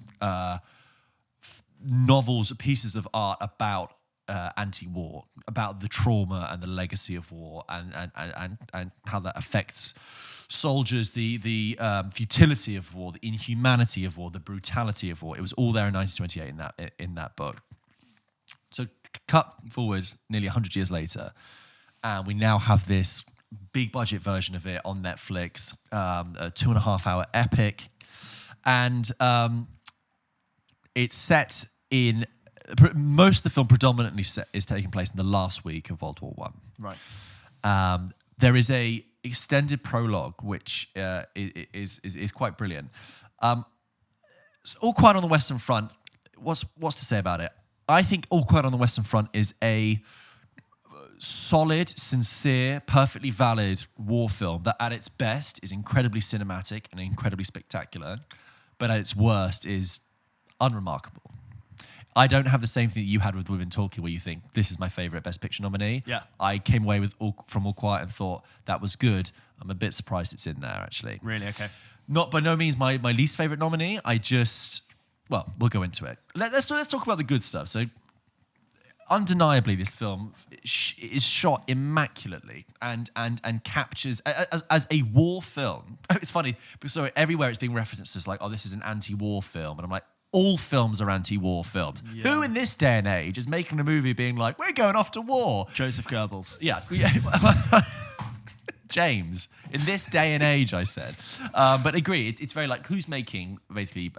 novels, pieces of art about anti-war, about the trauma and the legacy of war, and how that affects soldiers, the futility of war, the inhumanity of war, the brutality of war. It was all there in 1928 in that book. So cut forward nearly 100 years later, and we now have this big budget version of it on Netflix, a 2.5-hour epic, and it's set in most of the film predominantly is taking place in the last week of World War I. Right. There is a extended prologue which is quite brilliant. All Quiet on the Western Front. What's to say about it? I think All Quiet on the Western Front is a solid, sincere, perfectly valid war film that at its best is incredibly cinematic and incredibly spectacular, but at its worst is unremarkable. I don't have the same thing that you had with Women Talking, where you think, this is my favourite Best Picture nominee. Yeah. I came away from All Quiet and thought, that was good. I'm a bit surprised it's in there, actually. Really? Okay. Not by no means my least favourite nominee. Well, we'll go into it. Let's talk about the good stuff. So, undeniably, this film is shot immaculately and captures as a war film. It's funny because everywhere it's being referenced as like, oh, this is an anti-war film, and I'm like, all films are anti-war films. Yeah. Who in this day and age is making a movie being like, we're going off to war? Joseph Goebbels. Yeah. James, in this day and age, I said. But agree, it's very like, who's making basically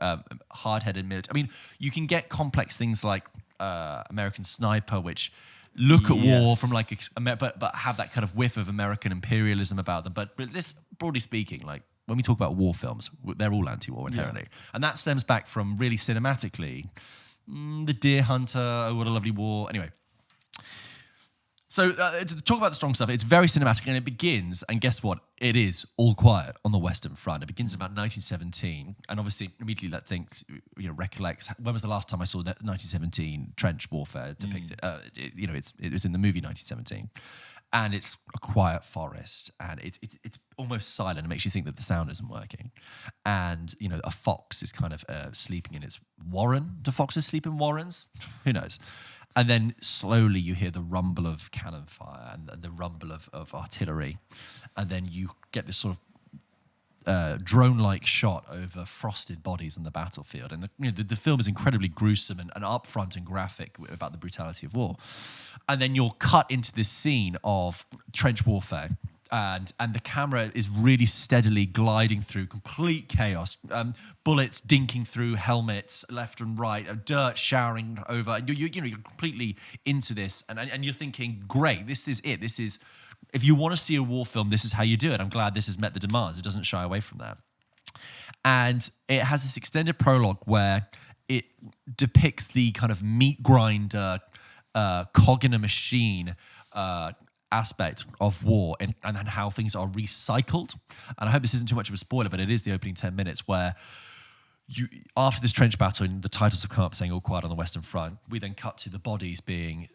hard-headed military? I mean, you can get complex things like American Sniper, which look at war from like, but have that kind of whiff of American imperialism about them. But this, broadly speaking, like when we talk about war films, they're all anti-war inherently. Yeah. And that stems back from really cinematically, The Deer Hunter, Oh, What a Lovely War. Anyway. So to talk about the strong stuff, it's very cinematic, and it begins, and guess what? It is All Quiet on the Western Front. It begins in about 1917, and obviously immediately that thinks, recollects, when was the last time I saw 1917 trench warfare depicted? It was in the movie 1917. and it's a quiet forest, and it's almost silent. It makes you think that the sound isn't working, and a fox is kind of sleeping in its warren. Do foxes sleep in warrens? Who knows? And then slowly you hear the rumble of cannon fire and the rumble of artillery, and then you get this sort of drone-like shot over frosted bodies on the battlefield. And the film is incredibly gruesome and upfront and graphic about the brutality of war. And then you're cut into this scene of trench warfare. And the camera is really steadily gliding through complete chaos. Bullets dinking through helmets left and right, dirt showering over. And you're completely into this. And you're thinking, great, this is it. This is... If you want to see a war film, this is how you do it. I'm glad this has met the demands. It doesn't shy away from that. And it has this extended prologue where it depicts the kind of meat grinder, cog in a machine aspect of war and how things are recycled. And I hope this isn't too much of a spoiler, but it is the opening 10 minutes where after this trench battle, and the titles have come up saying all quiet on the Western Front, we then cut to the bodies being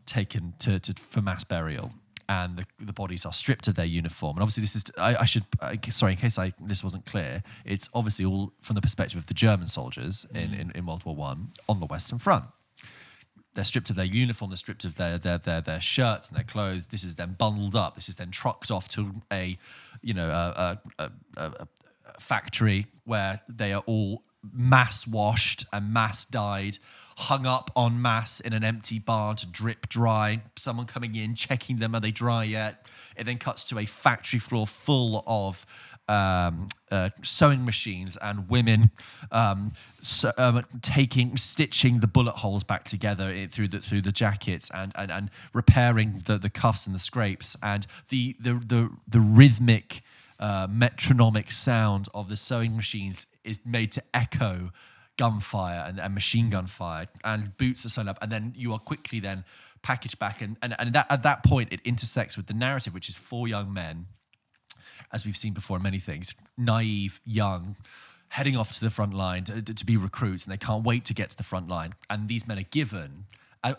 taken for mass burial. And the bodies are stripped of their uniform. And obviously this is, sorry, in case this wasn't clear, it's obviously all from the perspective of the German soldiers in World War I on the Western Front. They're stripped of their uniform, they're stripped of their shirts and their clothes. This is then bundled up. This is then trucked off to a factory where they are all mass washed and mass dyed, hung up en masse in an empty barn to drip dry, someone coming in, checking them, are they dry yet? It then cuts to a factory floor full of sewing machines and women stitching the bullet holes back together through the jackets and repairing the cuffs and the scrapes, and the rhythmic metronomic sound of the sewing machines is made to echo gunfire and machine gun fire, and boots are sewn up, and then you are quickly then packaged back, and at that point it intersects with the narrative, which is 4 young men, as we've seen before in many things, naive, young, heading off to the front line to be recruits, and they can't wait to get to the front line. And these men are given,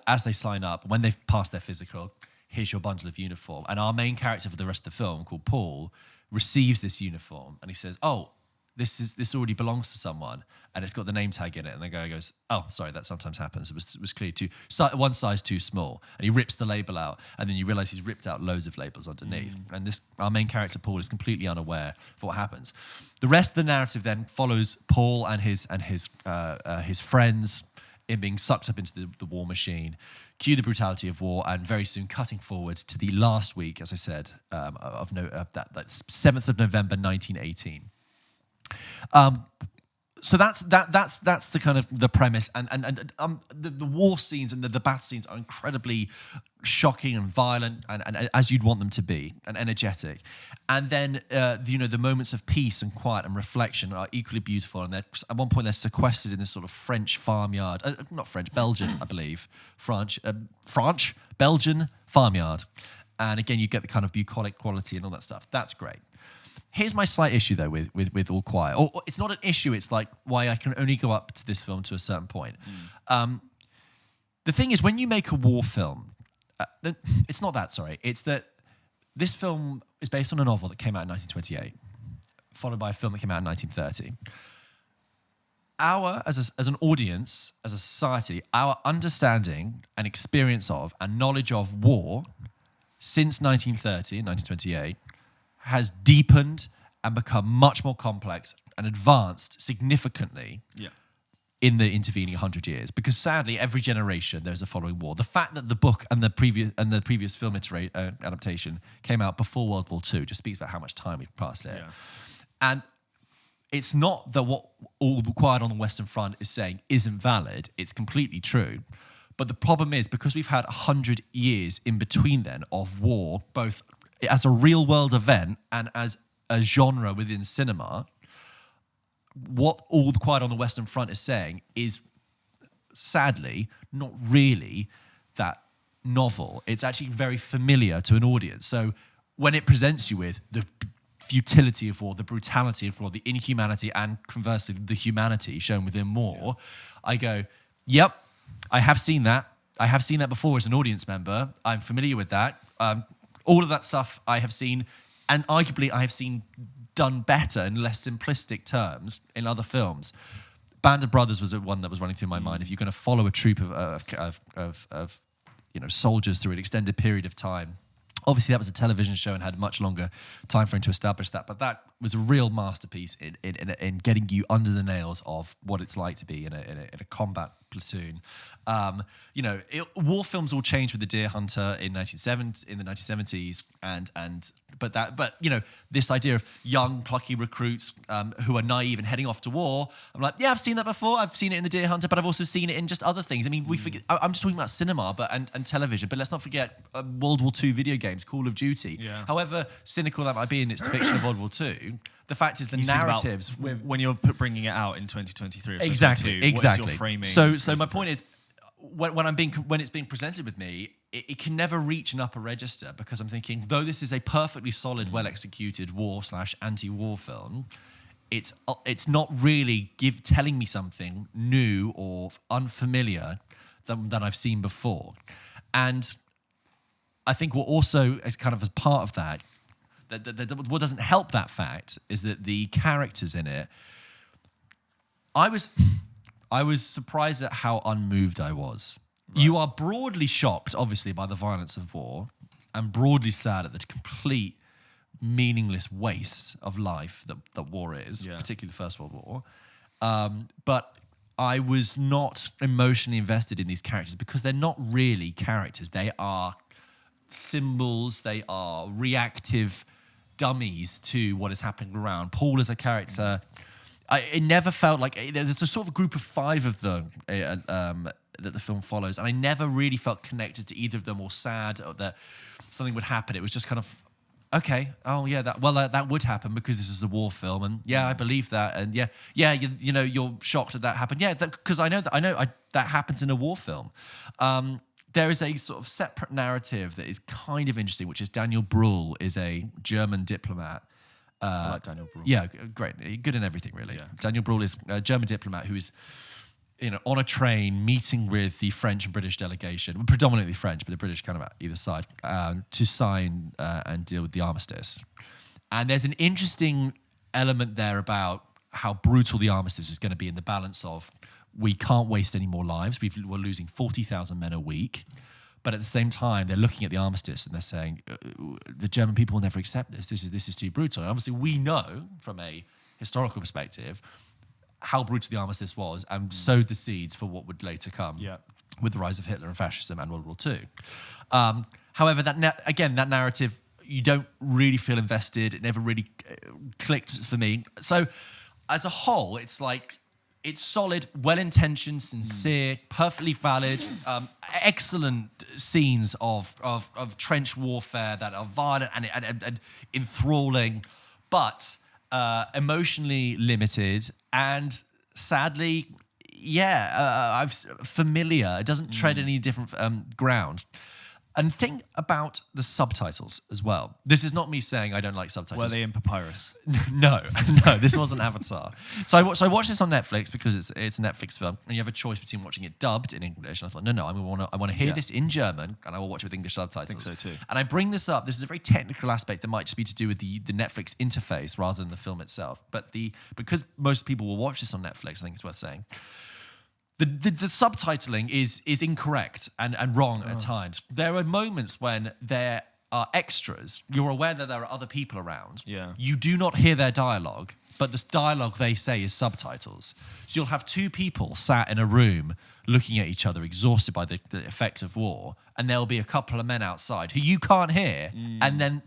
as they sign up, when they've passed their physical, here's your bundle of uniform. And our main character for the rest of the film, called Paul, receives this uniform, and he says, oh, this already belongs to someone, and it's got the name tag in it. And the guy goes, oh, sorry, that sometimes happens. It was clearly one size too small. And he rips the label out, and then you realize he's ripped out loads of labels underneath. And our main character, Paul, is completely unaware of what happens. The rest of the narrative then follows Paul and his friends in being sucked up into the war machine, cue the brutality of war, and very soon cutting forward to the last week, as I said, of that 7th of November, 1918. So that's the kind of the premise, and the war scenes and the battle scenes are incredibly shocking and violent, and as you'd want them to be, and energetic. And then the moments of peace and quiet and reflection are equally beautiful. And at one point they're sequestered in this sort of French farmyard, not French, Belgian, I believe, Belgian farmyard. And again, you get the kind of bucolic quality and all that stuff. That's great. Here's my slight issue, though, with All Quiet. Or it's not an issue, it's like why I can only go up to this film to a certain point. The thing is, when you make a war film, it's not that, sorry. It's that this film is based on a novel that came out in 1928, followed by a film that came out in 1930. As an audience, as a society, our understanding and experience of and knowledge of war since 1930 and 1928 has deepened and become much more complex and advanced significantly in the intervening 100 years. Because sadly, every generation there's a following war. The fact that the book and the previous film adaptation came out before World War II just speaks about how much time we've passed there. Yeah. And it's not that what All Quiet on the Western Front is saying isn't valid. It's completely true. But the problem is, because we've had 100 years in between then of war, both as a real-world event and as a genre within cinema, what All Quiet on the Western Front is saying is, sadly, not really that novel. It's actually very familiar to an audience. So when it presents you with the futility of war, the brutality of war, the inhumanity, and conversely, the humanity shown within war, I go, yep, I have seen that. I have seen that before as an audience member. I'm familiar with that. All of that stuff I have seen, and arguably I have seen done better in less simplistic terms in other films. Band of Brothers was one that was running through my mind. If you're going to follow a troop of soldiers through an extended period of time, obviously that was a television show and had much longer time frame to establish that. But that was a real masterpiece in getting you under the nails of what it's like to be in a combat platoon. War films all changed with The Deer Hunter in the 1970s, but this idea of young plucky recruits who are naive and heading off to war. I'm like, yeah, I've seen that before. I've seen it in The Deer Hunter, but I've also seen it in just other things. I mean, we forget. I'm just talking about cinema, and television. But let's not forget World War II video games, Call of Duty. Yeah. However cynical that might be in its depiction of World War II. The fact is, the narratives when you're bringing it out in 2023, or exactly. What is your framing? So my point is, when it's being presented with me, it can never reach an upper register, because I'm thinking, though this is a perfectly solid, well executed war/anti-war film, it's not really telling me something new or unfamiliar than I've seen before, and I think what also as part of that. What doesn't help that fact is that the characters in it, I was surprised at how unmoved I was. Right. You are broadly shocked, obviously, by the violence of war, and broadly sad at the complete meaningless waste of life that war is, particularly the First World War. But I was not emotionally invested in these characters because they're not really characters. They are symbols. They are reactive dummies to what is happening around. Paul as a character, it never felt like there's a sort of group of 5 of them that the film follows, and I never really felt connected to either of them or sad or that something would happen. It was just kind of, okay, oh yeah, that would happen because this is a war film, and yeah, I believe that, and you're shocked that happened, because I know that happens in a war film. There is a sort of separate narrative that is kind of interesting, which is Daniel Bruhl is a German diplomat. I like Daniel Bruhl. Yeah, great. Good in everything, really. Yeah. Daniel Bruhl is a German diplomat who is on a train meeting with the French and British delegation, predominantly French, but the British kind of at either side, to sign and deal with the armistice. And there's an interesting element there about how brutal the armistice is going to be in the balance of, we can't waste any more lives. We're losing 40,000 men a week. But at the same time, they're looking at the armistice and they're saying, the German people will never accept this. This is too brutal. And obviously, we know from a historical perspective how brutal the armistice was and sowed the seeds for what would later come with the rise of Hitler and fascism and World War II. However, that narrative, you don't really feel invested. It never really clicked for me. So as a whole, it's like, it's solid, well-intentioned, sincere, perfectly valid, excellent scenes of trench warfare that are violent and enthralling, but emotionally limited and sadly, familiar. It doesn't tread any different ground. And think about the subtitles as well. This is not me saying I don't like subtitles. Were they in papyrus? No, this wasn't Avatar. So I watched this on Netflix because it's a Netflix film, and you have a choice between watching it dubbed in English. And I thought, no, I want to hear this in German, and I will watch it with English subtitles. I think so too. And I bring this up. This is a very technical aspect that might just be to do with the Netflix interface rather than the film itself. But because most people will watch this on Netflix, I think it's worth saying. The subtitling is incorrect and wrong at times. There are moments when there are extras. You're aware that there are other people around. Yeah. You do not hear their dialogue, but the dialogue they say is subtitles. So you'll have 2 people sat in a room looking at each other, exhausted by the effects of war, and there'll be a couple of men outside who you can't hear,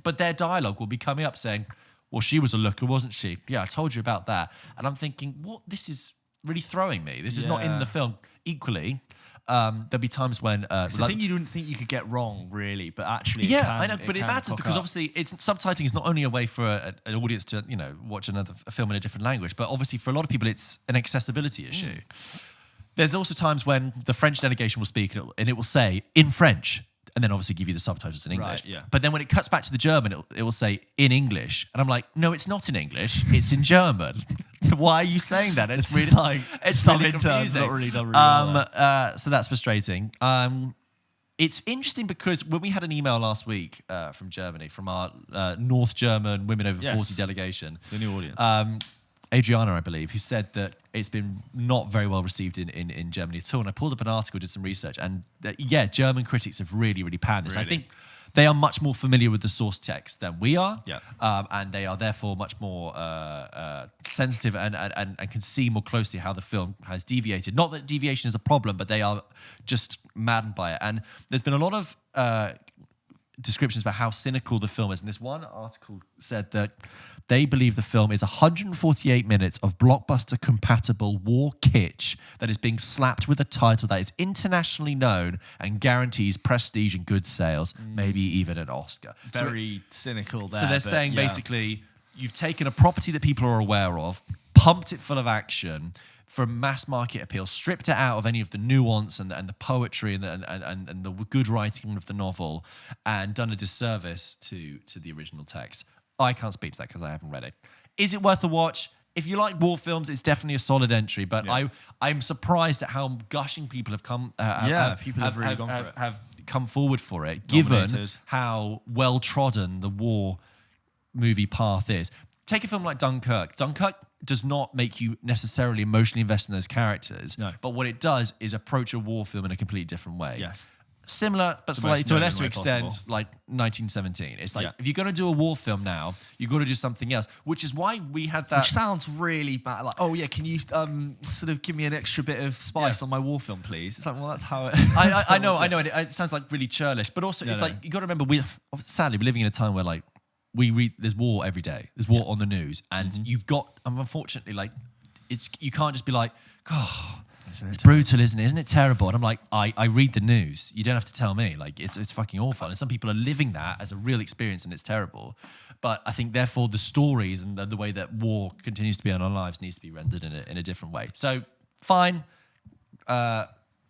but their dialogue will be coming up saying, well, she was a looker, wasn't she? Yeah, I told you about that. And I'm thinking, what? This is really throwing me. This is not in the film. Equally, there'll be times when it's the thing you didn't think you could get wrong, really, but actually, I know, but it matters because obviously, subtitling is not only a way for an audience to watch a film in a different language, but obviously for a lot of people, it's an accessibility issue. There's also times when the French delegation will speak and it will say in French, and then obviously give you the subtitles in English. Right, yeah. But then when it cuts back to the German, it will say in English. And I'm like, no, it's not in English. It's in German. Why are you saying that? It's really, like, it's some really interns confusing. not really done really well. So that's frustrating. it's interesting because when we had an email last week from Germany, from our North German Women Over 40 delegation. The new audience. Adriana, I believe, who said that it's been not very well received in Germany at all. And I pulled up an article, did some research, and German critics have really, really panned this. Really? I think they are much more familiar with the source text than we are, and they are therefore much more sensitive and can see more closely how the film has deviated. Not that deviation is a problem, but they are just maddened by it. And there's been a lot of descriptions about how cynical the film is. And this one article said that they believe the film is 148 minutes of blockbuster-compatible war kitsch that is being slapped with a title that is internationally known and guarantees prestige and good sales, maybe even an Oscar. Very cynical there. So they're saying basically, you've taken a property that people are aware of, pumped it full of action for mass market appeal, stripped it out of any of the nuance and the poetry and the good writing of the novel, and done a disservice to the original text. I can't speak to that because I haven't read it. Is it worth a watch? If you like war films, it's definitely a solid entry. But I'm surprised at how gushing people have come. People have really gone for it. Have come forward for it, given how well trodden the war movie path is. Take a film like Dunkirk. Dunkirk does not make you necessarily emotionally invest in those characters. No. But what it does is approach a war film in a completely different way. Yes. Similar, but slightly to a lesser extent, like 1917. It's like, if you're going to do a war film now, you've got to do something else, which is why we had that. Which sounds really bad. Like, oh yeah, can you sort of give me an extra bit of spice on my war film, please? It's like, well, that's how it. I know. It sounds like really churlish, but also it's like you got to remember, sadly we're living in a time where like we read there's war every day. There's war on the news, and you've got. Unfortunately, like you can't just be like, God. It's brutal, isn't it? Isn't it terrible? And I'm like, I read the news. You don't have to tell me. Like, it's fucking awful. And some people are living that as a real experience, and it's terrible. But I think, therefore, the stories and the way that war continues to be in our lives needs to be rendered in a different way. So, fine.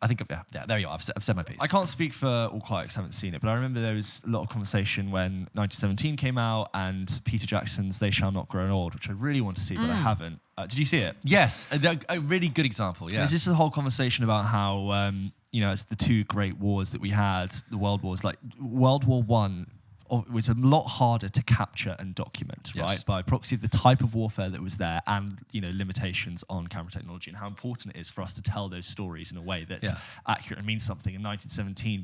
I think, there you are. I've said my piece. I can't speak for All Quiet because I haven't seen it, but I remember there was a lot of conversation when 1917 came out and Peter Jackson's They Shall Not Grow Old, which I really want to see, but I haven't. Did you see it? Yes, a really good example, yeah. There's just a whole conversation about how, it's the two great wars that we had, the world wars, like World War I, it was a lot harder to capture and document, right? By proxy of the type of warfare that was there and, limitations on camera technology and how important it is for us to tell those stories in a way that's accurate and means something. In 1917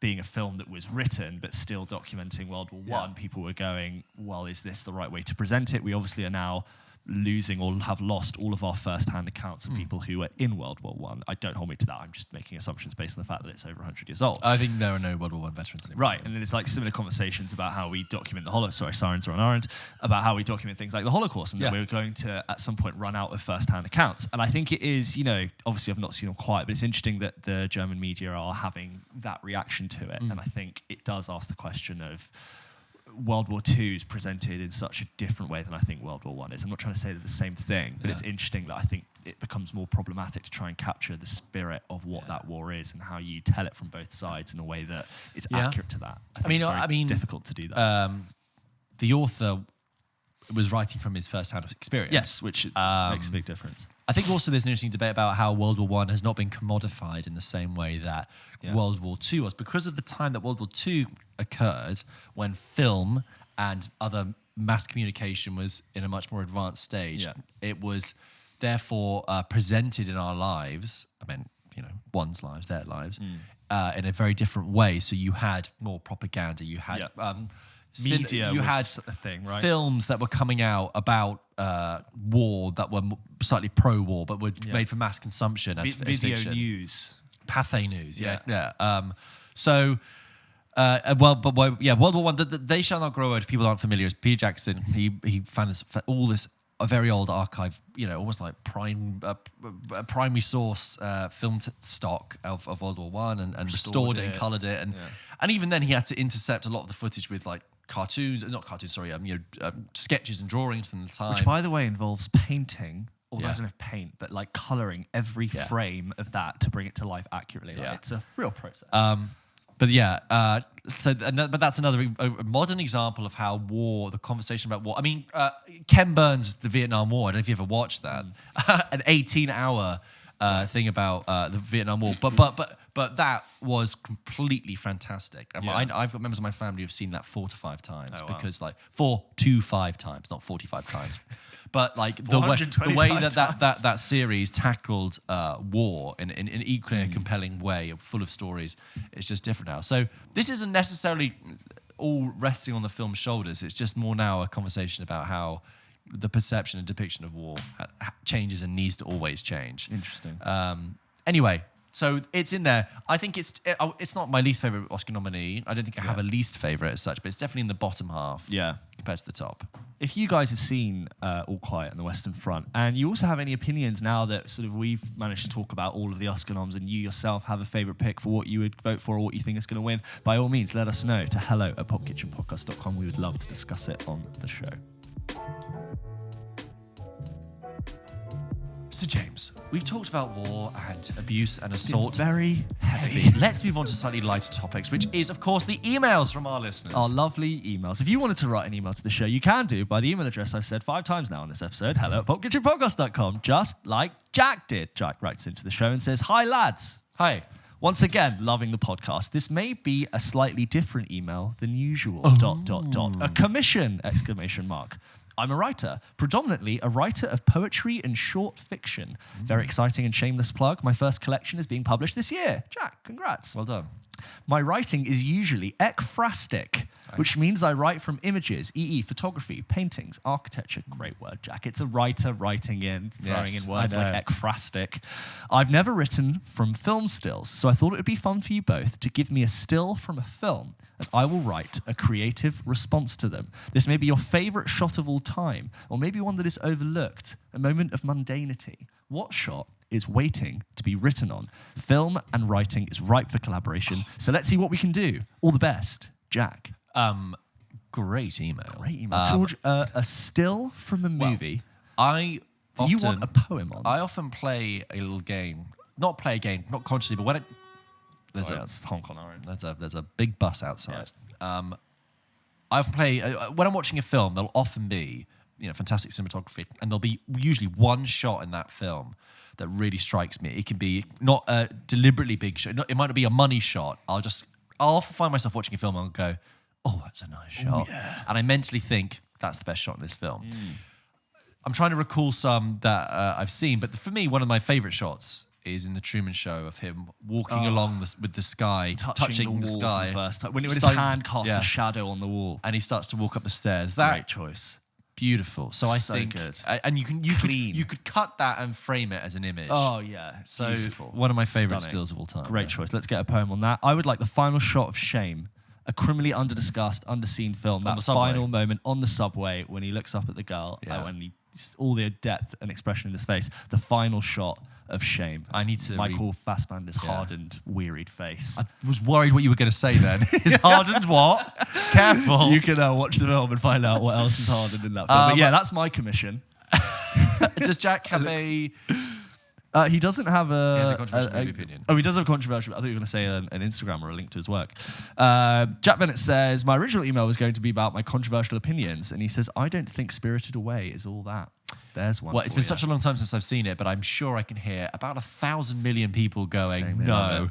being a film that was written but still documenting World War I, people were going, well, is this the right way to present it? We obviously are now losing or have lost all of our first-hand accounts of people who were in World War I. Don't hold me to that. I'm just making assumptions based on the fact that it's over 100 years old. I think there are no World War I veterans anymore. Right, and then it's like similar conversations about how we document the Holocaust. Sorry, sirens are on our end. About how we document things like the Holocaust, and that we're going to, at some point, run out of first-hand accounts. And I think it is, obviously I've not seen them quite, but it's interesting that the German media are having that reaction to it. And I think it does ask the question of World War II is presented in such a different way than I think World War I is. I'm not trying to say they're the same thing, but it's interesting that I think it becomes more problematic to try and capture the spirit of what that war is and how you tell it from both sides in a way that is accurate to that. I think it's very difficult to do that. The author was writing from his first-hand experience. Yes, which makes a big difference. I think also there's an interesting debate about how World War I has not been commodified in the same way that World War II was. Because of the time that World War II occurred, when film and other mass communication was in a much more advanced stage, it was therefore presented in our lives, one's lives, their lives, in a very different way. So you had more propaganda, you had... media you had a thing, right? Films that were coming out about war that were slightly pro-war but were made for mass consumption as video fiction. news, Pathé news, World War I. They Shall Not Grow Old. If people aren't familiar, it's Peter Jackson. He found this a very old archive, almost like primary source film stock of World War I, and restored it and coloured it, and even then he had to intercept a lot of the footage with like sketches and drawings from the time. Which, by the way, involves painting, or I don't know if paint, but like colouring every frame of that to bring it to life accurately. Like, it's a real process. But that's another modern example of how the conversation about war. I mean, Ken Burns' The Vietnam War. I don't know if you ever watched that. An 18-hour thing about the Vietnam War. But But that was completely fantastic. And Yeah. I've got members of my family who've seen that 4 to 5 times Oh, wow. because 4 to 5 times, not 45 times. But like the way 425 that series tackled war in equally a compelling way, full of stories, it's just different now. So this isn't necessarily all resting on the film's shoulders. It's just more now a conversation about how the perception and depiction of war changes and needs to always change. Interesting. Anyway, so it's in there. I think it's not my least favorite Oscar nominee. I don't think I have a least favorite as such, but it's definitely in the bottom half. Yeah. Compared to the top. If you guys have seen All Quiet on the Western Front, and you also have any opinions now that sort of we've managed to talk about all of the Oscar noms, and you yourself have a favourite pick for what you would vote for or what you think is going to win, by all means, let us know to hello@popkitchenpodcast.com. We would love to discuss it on the show. So James, we've talked about war and abuse and assault. Very heavy. Let's move on to slightly lighter topics, which is, of course, the emails from our listeners. Our lovely emails. If you wanted to write an email to the show, you can do by the email address I've said 5 times now on this episode, hello@popkitchenpodcast.com, just like Jack did. Jack writes into the show and says, "Hi, lads." Hi. Once again, loving the podcast. This may be a slightly different email than usual. ... A commission! ! I'm a writer, predominantly a writer of poetry and short fiction. Very exciting and shameless plug. My first collection is being published this year. Jack, congrats. Well done. My writing is usually ekphrastic, which means I write from images, e.e. photography, paintings, architecture. Great word, Jack. It's a writer writing in, throwing in words like ekphrastic. I've never written from film stills, so I thought it would be fun for you both to give me a still from a film, and I will write a creative response to them. This may be your favorite shot of all time, or maybe one that is overlooked, a moment of mundanity. What shot is waiting to be written on? Film and writing is ripe for collaboration, so let's see what we can do. All the best, Jack. Great email. Great email. George, a still from a movie. You want a poem on? I often play a little game. Not play a game, not consciously, but when it... Let's honk on our own. There's a big bus outside. I often play... when I'm watching a film, there'll often be fantastic cinematography, and there'll be usually one shot in that film that really strikes me. It can be not a deliberately big shot. It might not be a money shot. I'll often find myself watching a film and I'll go, oh, that's a nice shot. Yeah. And I mentally think, that's the best shot in this film. I'm trying to recall some that I've seen, but for me, one of my favorite shots is in The Truman Show of him walking along with the sky, touching the sky. For the first time. When his hand casts a shadow on the wall. And he starts to walk up the stairs. Great choice. Beautiful. So I think good. And you could cut that and frame it as an image. Oh yeah, so beautiful. One of my favorite stills of all time. Great choice. Let's get a poem on that. I would like the final shot of Shame, a criminally underdiscussed, underseen film. That final moment on the subway when he looks up at the girl, when all the depth and expression in his face. The final shot of Shame. I need to Michael Fassbender's hardened, wearied face. I was worried what you were going to say then. His hardened what? Careful. You can watch the film and find out what else is hardened in that film. But yeah, that's my commission. Does Jack have a... he doesn't have a... He has a controversial movie opinion. Oh, he does have a controversial... I thought you were going to say an Instagram or a link to his work. Jack Bennett says, my original email was going to be about my controversial opinions, and he says, I don't think Spirited Away is all that. There's one. Well, it's been such a long time since I've seen it, but I'm sure I can hear about 1,000 million people going, no.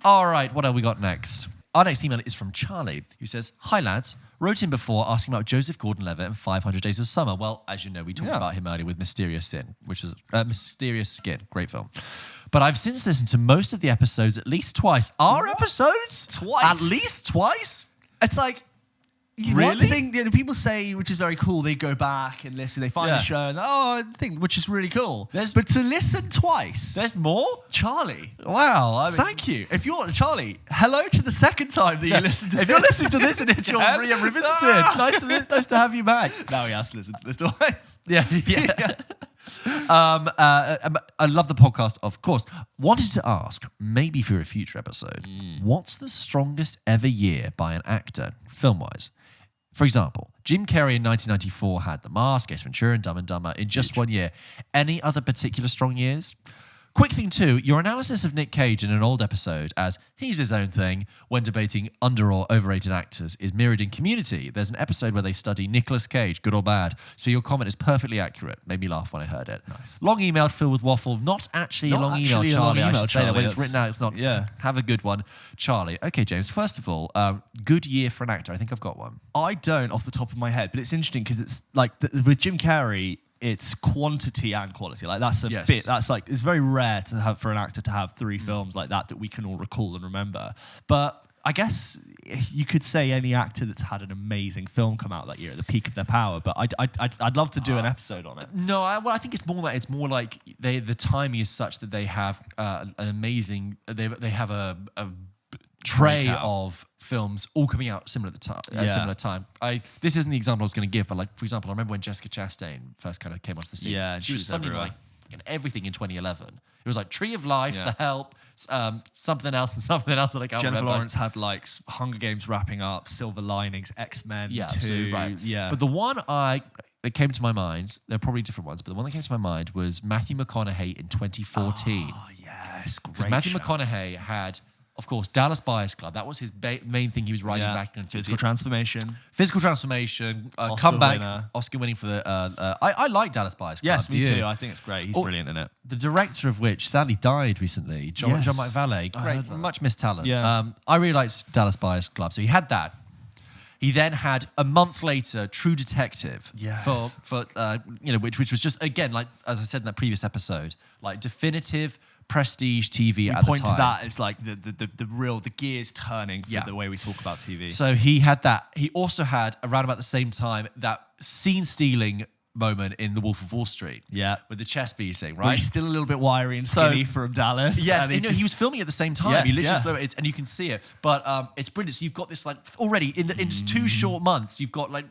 All right, what have we got next? Our next email is from Charlie, who says, hi lads, wrote in before asking about Joseph Gordon Levitt and 500 Days of Summer. Well, as you know, we talked about him earlier with Mysterious Sin, which is Mysterious Skin, great film. But I've since listened to most of the episodes at least twice. Our episodes? Twice? At least twice? It's like... Really? One thing people say, which is very cool, they go back and listen, they find the show, and which is really cool. But to listen twice, there's more. Charlie, wow! Thank you. If you're Charlie, hello to the second time that you listen to. If you're listening to this and it's your revisited, nice to have you back. Now he has to listen to this twice. Yeah. I love the podcast, of course. Wanted to ask, maybe for a future episode, what's the strongest ever year by an actor, film-wise? For example, Jim Carrey in 1994 had The Mask, Ace Ventura, and Dumb and Dumber in just 1 year. Any other particular strong years? Quick thing too, your analysis of Nick Cage in an old episode as he's his own thing when debating under or overrated actors is mirrored in Community. There's an episode where they study Nicolas Cage, good or bad. So your comment is perfectly accurate. Made me laugh when I heard it. Nice. Long email filled with waffle. Not actually a long email, Charlie. I should say that when it's written out, it's not. Yeah. Have a good one, Charlie. Okay, James. First of all, good year for an actor. I think I've got one. I don't off the top of my head, but it's interesting because it's like with Jim Carrey, it's quantity and quality. Like that's a bit. That's like it's very rare to have for an actor to have 3 films like that we can all recall and remember. But I guess you could say any actor that's had an amazing film come out that year at the peak of their power. But I'd love to do an episode on it. No, I think it's more that it's more like the timing is such that they have an amazing. They have a tray of films all coming out similar time. This isn't the example I was going to give, but like for example, I remember when Jessica Chastain first kind of came onto the scene. Yeah, she was suddenly everywhere. like everything in 2011. It was like Tree of Life, The Help, something else and something else that I can't Jennifer remember. Lawrence had like Hunger Games wrapping up, Silver Linings, X-Men 2. So, right. Yeah. But the one that came to my mind, there are probably different ones, but the one that came to my mind was Matthew McConaughey in 2014. Oh, yes. Great. Because Matthew shout. McConaughey had, of course, Dallas Buyers Club. That was his main thing he was writing back into. Physical transformation. Physical transformation, Oscar comeback, winner. Oscar winning for the. I like Dallas Buyers Club. Yes, me too. I think it's great. He's brilliant in it. The director of which sadly died recently, John McValley. Great, much missed talent. Yeah. I really liked Dallas Buyers Club. So he had that. He then had a month later True Detective for which was just again like as I said in that previous episode, like definitive prestige TV at the time. Point to that as like the gears turning for the way we talk about TV. So he had that. He also had around about the same time that scene stealing moment in The Wolf of Wall Street. Yeah. With the chest piecing, right? Well, he's still a little bit wiry and skinny from Dallas. Yes, he was filming at the same time. Yes, He literally flew it, and you can see it. But it's brilliant. So you've got this like already in 2 short months, you've got like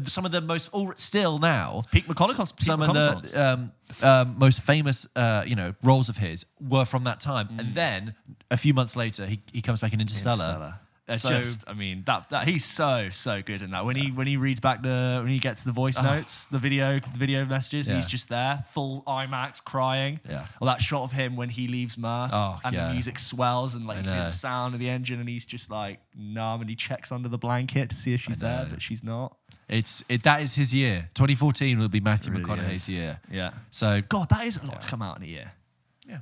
some of the most still now. Pete McConaughey's some of the most famous roles of his were from that time. And then a few months later, he comes back in Interstellar. That he's so good in that. When he reads back when he gets the voice notes, the video messages, and he's just there, full IMAX crying. Yeah. Or that shot of him when he leaves Murph, and the music swells and like you hear the sound of the engine, and he's just like numb, and he checks under the blanket to see if she's there, but she's not. That is his year. 2014 will be Matthew McConaughey's year. Yeah. So God, that is a lot to come out in a year. Yeah.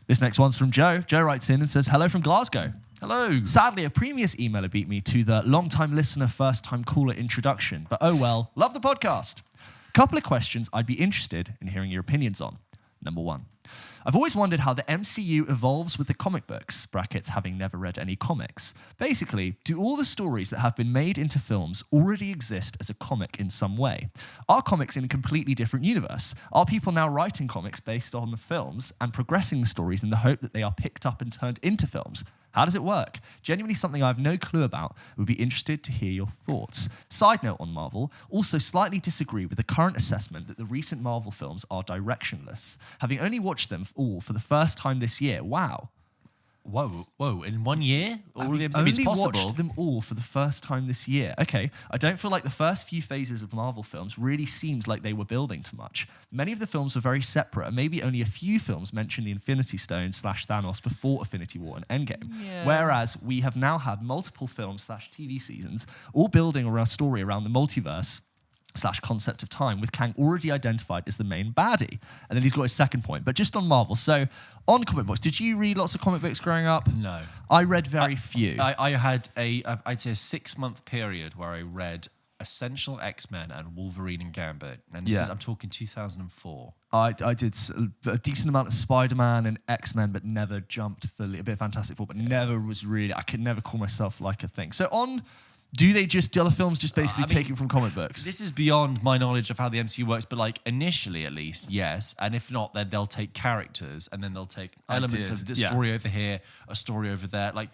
This next one's from Joe. Joe writes in and says, "Hello from Glasgow. Hello. Sadly, a previous emailer beat me to the long-time listener, first-time caller introduction. But oh well, love the podcast. Couple of questions I'd be interested in hearing your opinions on. Number 1. I've always wondered how the MCU evolves with the comic books, brackets having never read any comics. Basically, do all the stories that have been made into films already exist as a comic in some way? Are comics in a completely different universe? Are people now writing comics based on the films and progressing the stories in the hope that they are picked up and turned into films? How does it work? Genuinely something I have no clue about. Would be interested to hear your thoughts. Side note on Marvel, also slightly disagree with the current assessment that the recent Marvel films are directionless. Having only watched them all for the first time this year, wow. Whoa! In 1 year, all of the MCU only possible. Watched them all for the first time this year. Okay, I don't feel like the first few phases of Marvel films really seems like they were building to much. Many of the films were very separate, and maybe only a few films mentioned the Infinity Stone / Thanos before Infinity War and Endgame. Yeah. Whereas we have now had multiple films / TV seasons all building around a story around the multiverse / concept of time, with Kang already identified as the main baddie. And then he's got his second point. But just on Marvel, so on comic books, did you read lots of comic books growing up? No. I read very few. I had I'd say a 6-month period where I read Essential X-Men and Wolverine and Gambit. And this is, I'm talking 2004. I did a decent amount of Spider-Man and X-Men, but never jumped for a bit of Fantastic Four, but never was really, I could never call myself like a thing. So do other films just basically taken from comic books? This is beyond my knowledge of how the MCU works, but like initially at least, yes. And if not, then they'll take characters and then they'll take elements of this story over here, a story over there. Like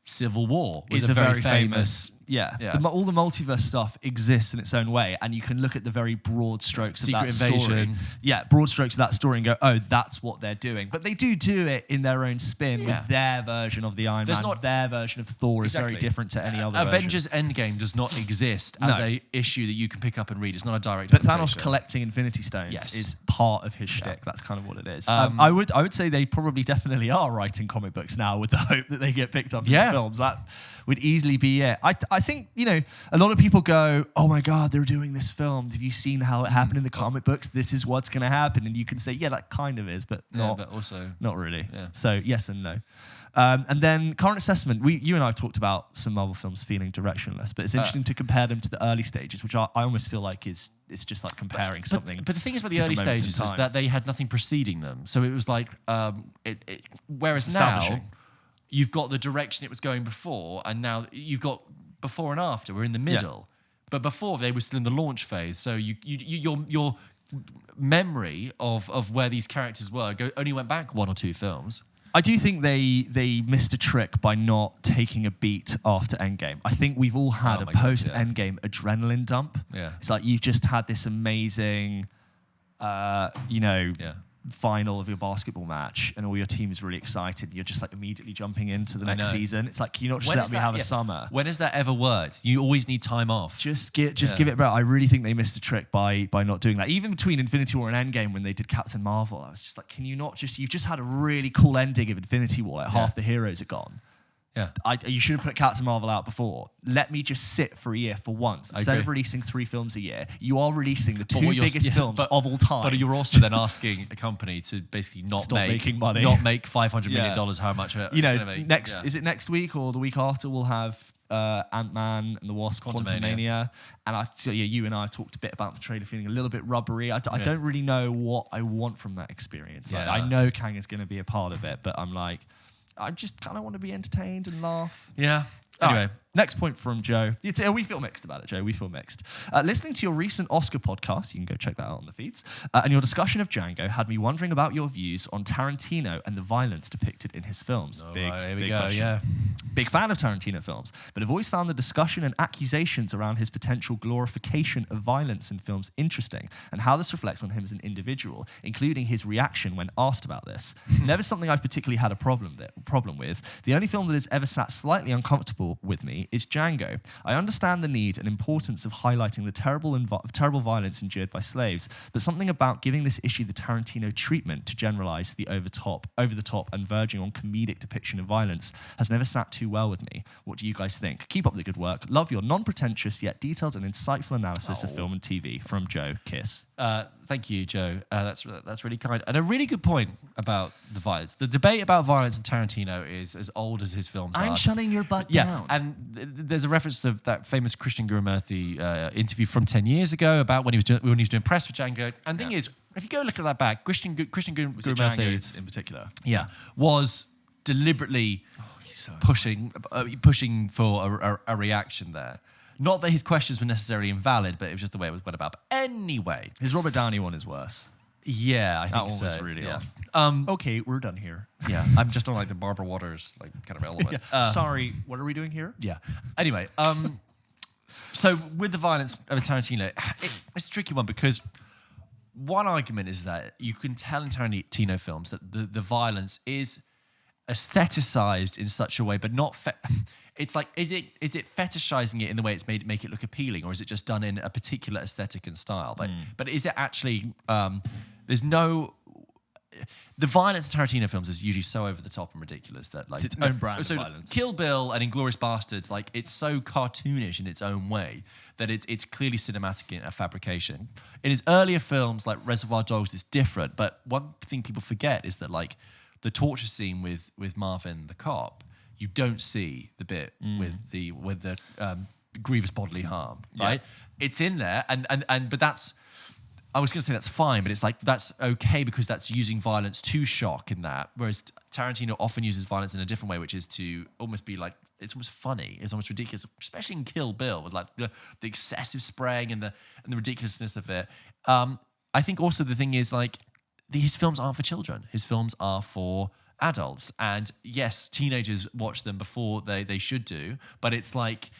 Civil War was a very famous Yeah. Yeah. All the multiverse stuff exists in its own way, and you can look at the very broad strokes of that Secret story. Invasion. Yeah, broad strokes of that story and go, oh, that's what they're doing. But they do it in their own spin with their version of the Iron Man. Their version of Thor is very different to any other Avengers version. Endgame does not exist as a issue that you can pick up and read. It's not a direct But adaptation. Thanos collecting Infinity Stones is part of his shtick. That's kind of what it is. I would say they probably definitely are writing comic books now with the hope that they get picked up in films. That would easily be it. I think, a lot of people go, oh my God, they're doing this film. Have you seen how it happened in the comic books? This is what's going to happen. And you can say, yeah, that kind of is, but not really. Yeah. So yes and no. And then current assessment, you and I have talked about some Marvel films feeling directionless, but it's interesting to compare them to the early stages, which I almost feel like it's just like comparing something. But the thing is about the early stages is that they had nothing preceding them. So it was like, whereas now you've got the direction it was going before, and now you've got before and after. We're in the middle. But before, they were still in the launch phase. So your memory of where these characters were only went back one or two films. I do think they missed a trick by not taking a beat after Endgame. I think we've all had a post-Endgame adrenaline dump. Yeah. It's like you've just had this amazing, final of your basketball match, and all your team is really excited. You're just like immediately jumping into the next season. It's like, can you not just let me have a summer? When has that ever worked? You always need time off. Just give it a break. I really think they missed a trick by not doing that. Even between Infinity War and Endgame, when they did Captain Marvel, I was just like, can you not you've just had a really cool ending of Infinity War. Like half the heroes are gone. Yeah, you should have put Captain Marvel out before. Let me just sit for a year for once. Instead of releasing 3 films a year, you are releasing the 2 biggest films of all time. But you're also then asking a company to basically not making money, not make $500 million. How much it's going to make? Is it next week or the week after? We'll have Ant-Man and the Wasp, Quantumania. And you and I have talked a bit about the trailer feeling a little bit rubbery. I don't really know what I want from that experience. Like, I know Kang is going to be a part of it, but I'm like, I just kind of want to be entertained and laugh. Yeah. Anyway, next point from Joe. We feel mixed about it, Joe. We feel mixed. Listening to your recent Oscar podcast, you can go check that out on the feeds, and your discussion of Django had me wondering about your views on Tarantino and the violence depicted in his films. Here we go. Question. Yeah. Big fan of Tarantino films, but have always found the discussion and accusations around his potential glorification of violence in films interesting, and how this reflects on him as an individual, including his reaction when asked about this. Never something I've particularly had a problem with. The only film that has ever sat slightly uncomfortable with me is Django. I understand the need and importance of highlighting the terrible violence endured by slaves, but something about giving this issue the Tarantino treatment to generalize the over the top and verging on comedic depiction of violence has never sat too well with me. What do you guys think? Keep up the good work. Love your non-pretentious yet detailed and insightful analysis of film and TV. From Joe. Kiss. Thank you, Joe. That's really kind. And a really good point about the violence. The debate about violence in Tarantino is as old as his films are. I'm shutting your butt down. And there's a reference to that famous Christian Gurumurthy interview from 10 years ago about when he was doing press for Django. And the thing is, if you go look at that back, Christian Gurumurthy in particular, was deliberately pushing for a reaction there. Not that his questions were necessarily invalid, but it was just the way it went about. But anyway, his Robert Downey one is worse. Yeah, I think so. That one was really off. Okay, we're done here. Yeah, I'm just on like the Barbara Waters kind of element. Sorry, what are we doing here? Yeah. Anyway, so with the violence of Tarantino, it's a tricky one because one argument is that you can tell in Tarantino films that the violence is aestheticized in such a way, but not. It's like, is it fetishizing it in the way it's make it look appealing, or is it just done in a particular aesthetic and style? But is it actually? There's no. The violence in Tarantino films is usually so over the top and ridiculous that like it's its own brand of violence. Kill Bill and Inglourious Bastards, like it's so cartoonish in its own way that it's clearly cinematic in a fabrication. In his earlier films, like Reservoir Dogs, it's different. But one thing people forget is that like the torture scene with Marvin the cop, you don't see the bit with the grievous bodily harm, right? Yeah. It's in there, and but that's. I was going to say that's fine, but it's like that's okay because that's using violence to shock in that. Whereas Tarantino often uses violence in a different way, which is to almost be like, it's almost funny, it's almost ridiculous, especially in Kill Bill with like the excessive spraying and the ridiculousness of it. I think also the thing is like his films aren't for children. His films are for adults. And yes, teenagers watch them before they should do, but it's like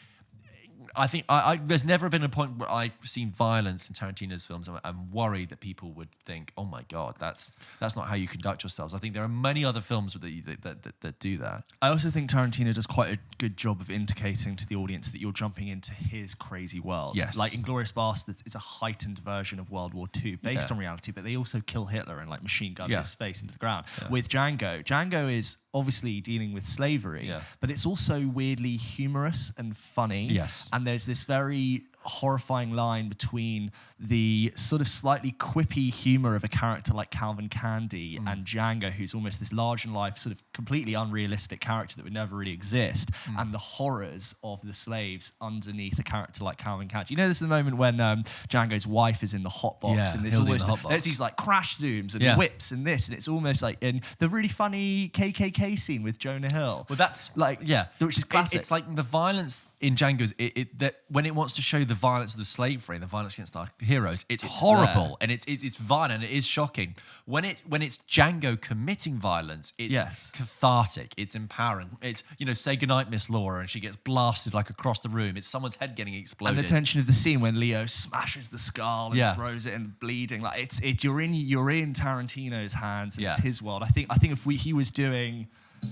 I think there's never been a point where I've seen violence in Tarantino's films and I'm worried that people would think, oh my God, that's not how you conduct yourselves. I think there are many other films that do that. I also think Tarantino does quite a good job of indicating to the audience that you're jumping into his crazy world. Yes. Like Inglourious Basterds, it's a heightened version of World War II based on reality, but they also kill Hitler and like machine gun his face into the ground. Yeah. With Django is obviously dealing with slavery, but it's also weirdly humorous and funny. Yes. And there's this very horrifying line between the sort of slightly quippy humor of a character like Calvin Candy and Django, who's almost this large-in-life, sort of completely unrealistic character that would never really exist, and the horrors of the slaves underneath a character like Calvin Candy. You know, this is the moment when Django's wife is in the hot box, and there's these like crash zooms and whips and this, and it's almost like in the really funny KKK scene with Jonah Hill. Well, that's like, which is classic. It's like the violence in Django's, that when it wants to show the violence of the slave free and the violence against our heroes, it's horrible and it's violent and it is shocking. When it's Django committing violence, it's cathartic, it's empowering. It's, say goodnight, Miss Laura, and she gets blasted like across the room. It's someone's head getting exploded. And the tension of the scene when Leo smashes the skull and throws it and bleeding, like you're in Tarantino's hands and it's his world. I think if he was doing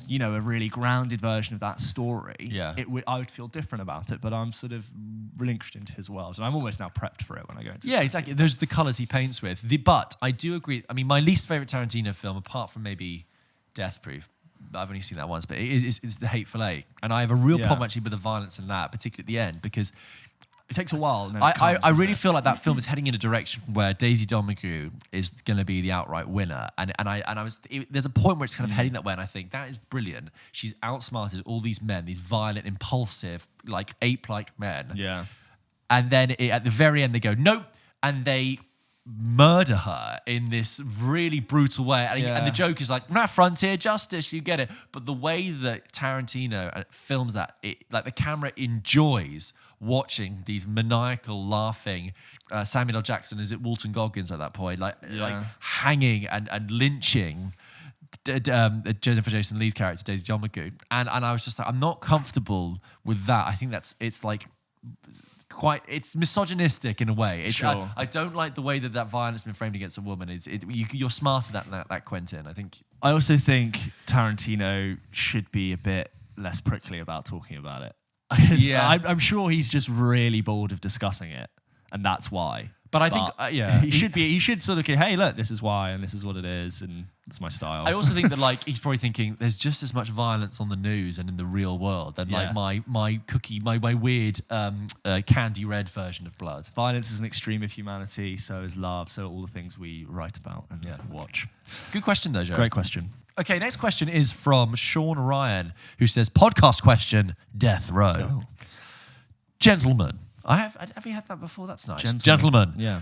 a really grounded version of that story, I would feel different about it, but I'm sort of relinquished into his world, and I'm almost now prepped for it when I go into exactly. Those are the colours he paints with. But I do agree, I mean, my least favourite Tarantino film, apart from maybe Death Proof, I've only seen that once, but it's The Hateful Eight, and I have a real problem actually with the violence in that, particularly at the end, because it takes a while. I really feel like that film is heading in a direction where Daisy Domergue is going to be the outright winner, there's a point where it's kind of heading that way, and I think that is brilliant. She's outsmarted all these men, these violent, impulsive, like ape-like men. Yeah, and then at the very end they go nope, and they murder her in this really brutal way, and the joke is like, frontier justice, you get it. But the way that Tarantino films that, like the camera enjoys watching these maniacal, laughing Samuel L. Jackson, is it Walton Goggins at that point, like hanging and lynching Jennifer Jason Leigh's character Daisy Domergue, and I was just like, I'm not comfortable with that. I think it's it's misogynistic in a way. I don't like the way that violence has been framed against a woman. You're smarter than that, Quentin. I also think Tarantino should be a bit less prickly about talking about it. I'm sure he's just really bored of discussing it, and that's why. But I think, he should sort of, hey, look, this is why, and this is what it is, and it's my style. I also think that he's probably thinking there's just as much violence on the news and in the real world than my cookie, my weird candy red version of blood. Violence is an extreme of humanity. So is love. So are all the things we write about and watch. Good question, though, Joe. Great question. Okay, next question is from Sean Ryan, who says, podcast question, Death Row. Oh. Gentlemen. Have you had that before? That's nice. Gentlemen. Yeah.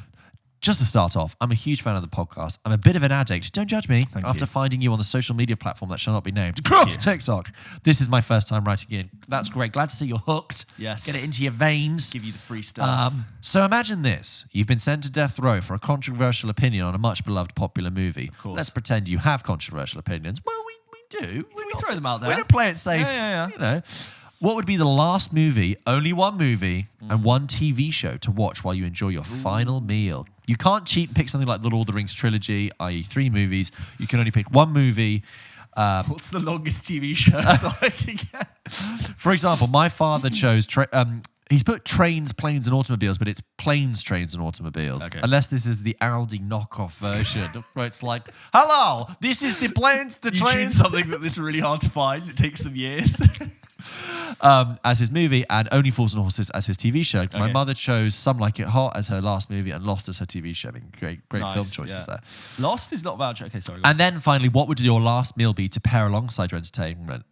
Just to start off, I'm a huge fan of the podcast. I'm a bit of an addict. Don't judge me. After finding you on the social media platform that shall not be named, TikTok. This is my first time writing in. That's great. Glad to see you're hooked. Yes. Get it into your veins. Give you the free stuff. So imagine this. You've been sent to death row for a controversial opinion on a much beloved popular movie. Of course. Let's pretend you have controversial opinions. Well, we do. We throw them out there. We don't play it safe. Yeah. What would be the last movie, only one movie, and one TV show to watch while you enjoy your final meal? You can't cheat and pick something like the Lord of the Rings trilogy, i.e. 3 movies. You can only pick one movie. What's the longest TV show so I can get? For example, my father chose... he's put trains, planes, and automobiles, but it's planes, trains, and automobiles. Okay. Unless this is the Aldi knockoff version, where it's like, hello, this is the planes, the trains... You choose something that's really hard to find. It takes them years. As his movie, and Only Fools and Horses as his TV show. Okay. My mother chose Some Like It Hot as her last movie and Lost as her TV show. I mean, great film choices there. Lost is not bad. Okay, sorry. And then finally, what would your last meal be to pair alongside your entertainment?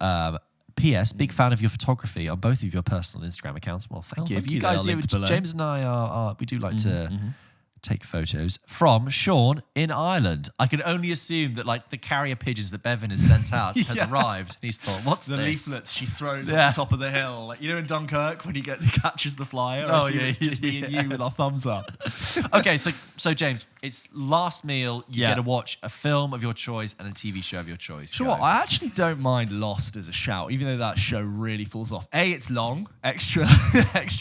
P.S. Big fan of your photography on both of your personal Instagram accounts. Well, thank you. If you guys, James and I we do like to take photos. From Sean in Ireland. I can only assume that the carrier pigeons that Bevan has sent out has arrived. And he's thought, what's the this? leaflets she throws at the top of the hill. In Dunkirk when he catches the flyer? It's just me and you with our thumbs up. Okay, so James, it's last meal. You get to watch a film of your choice and a TV show of your choice. Sure, I actually don't mind Lost as a shout, even though that show really falls off. A, it's long, extra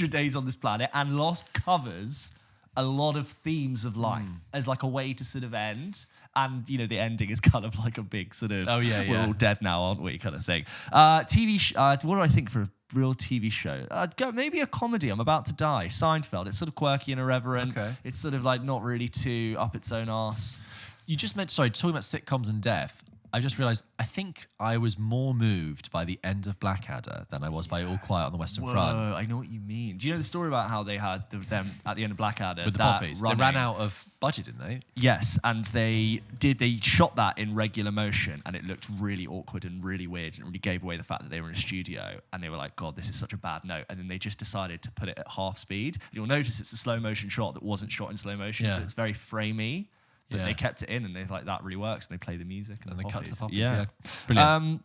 days on this planet, and Lost covers a lot of themes of life as like a way to sort of end. And, the ending is kind of like a big sort of, we're all dead now, aren't we, kind of thing. What do I think for a real TV show? Maybe a comedy, I'm About to Die, Seinfeld. It's sort of quirky and irreverent. Okay. It's sort of like not really too up its own arse. You just talking about sitcoms and death, I just realised I think I was more moved by the end of Blackadder than I was by All Quiet on the Western Front. I know what you mean. Do you know the story about how they had them at the end of Blackadder? With the poppies. They ran out of budget, didn't they? Yes, and they shot that in regular motion, and it looked really awkward and really weird, and it really gave away the fact that they were in a studio, and they were like, God, this is such a bad note. And then they just decided to put it at half speed. You'll notice it's a slow motion shot that wasn't shot in slow motion, so it's very framey. But they kept it in, and they're like, that really works. And they play the music, and they cut to the poppies. Yeah, brilliant.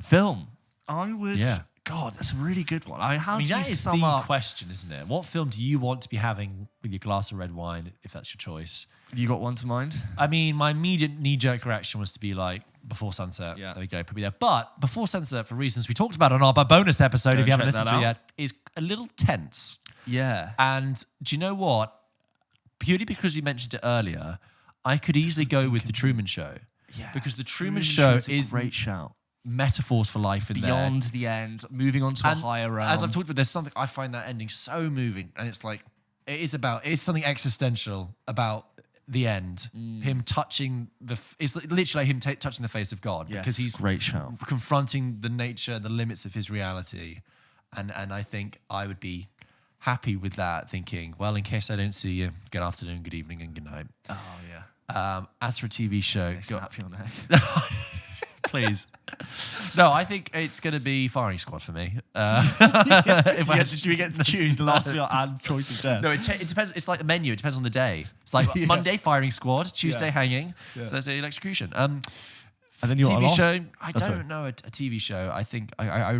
Film. I would. Yeah. God, that's a really good one. That is the question, isn't it? What film do you want to be having with your glass of red wine, if that's your choice? Have you got one to mind? I mean, my immediate knee-jerk reaction was to be like Before Sunset. Yeah. There we go. Put me there. But Before Sunset, for reasons we talked about on our bonus episode, if you haven't listened to it yet, is a little tense. Yeah. And do you know what? Purely because you mentioned it earlier, I could easily go with The Truman Show. Yeah. Because The Truman Show is a great shout. Metaphors for life in Beyond the end, moving on to a higher realm. As I've talked about, there's something, I find that ending so moving. And it's like, it's something existential about the end. Him touching it's literally him touching the face of God. Yes, because he's great shout. Confronting the nature, the limits of his reality. And I think I would be happy with that, thinking, well, in case I don't see you, good afternoon, good evening, and good night. Oh, yeah. As for a TV show... Snap you on the head. Please. No, I think it's going to be Firing Squad for me. Do we get to choose the last meal and choice of death? No, it depends. It's like the menu. It depends on the day. It's like Monday, Firing Squad. Tuesday, Hanging. Thursday, Electrocution. And then you're TV show. I don't know a TV show. I think I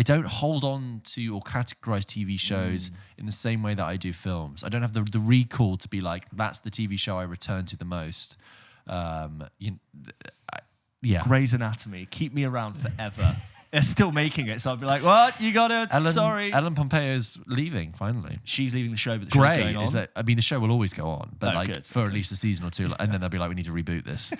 don't hold on to or categorize TV shows in the same way that I do films. I don't have the recall to be like, that's the TV show I return to the most. Grey's Anatomy, keep me around forever. They're still making it, so I'd be like, what? You got it? Sorry. Ellen Pompeo's leaving, finally. She's leaving the show, but the show's going on. The show will always go on, but at least a season or two, and then they'll be like, we need to reboot this.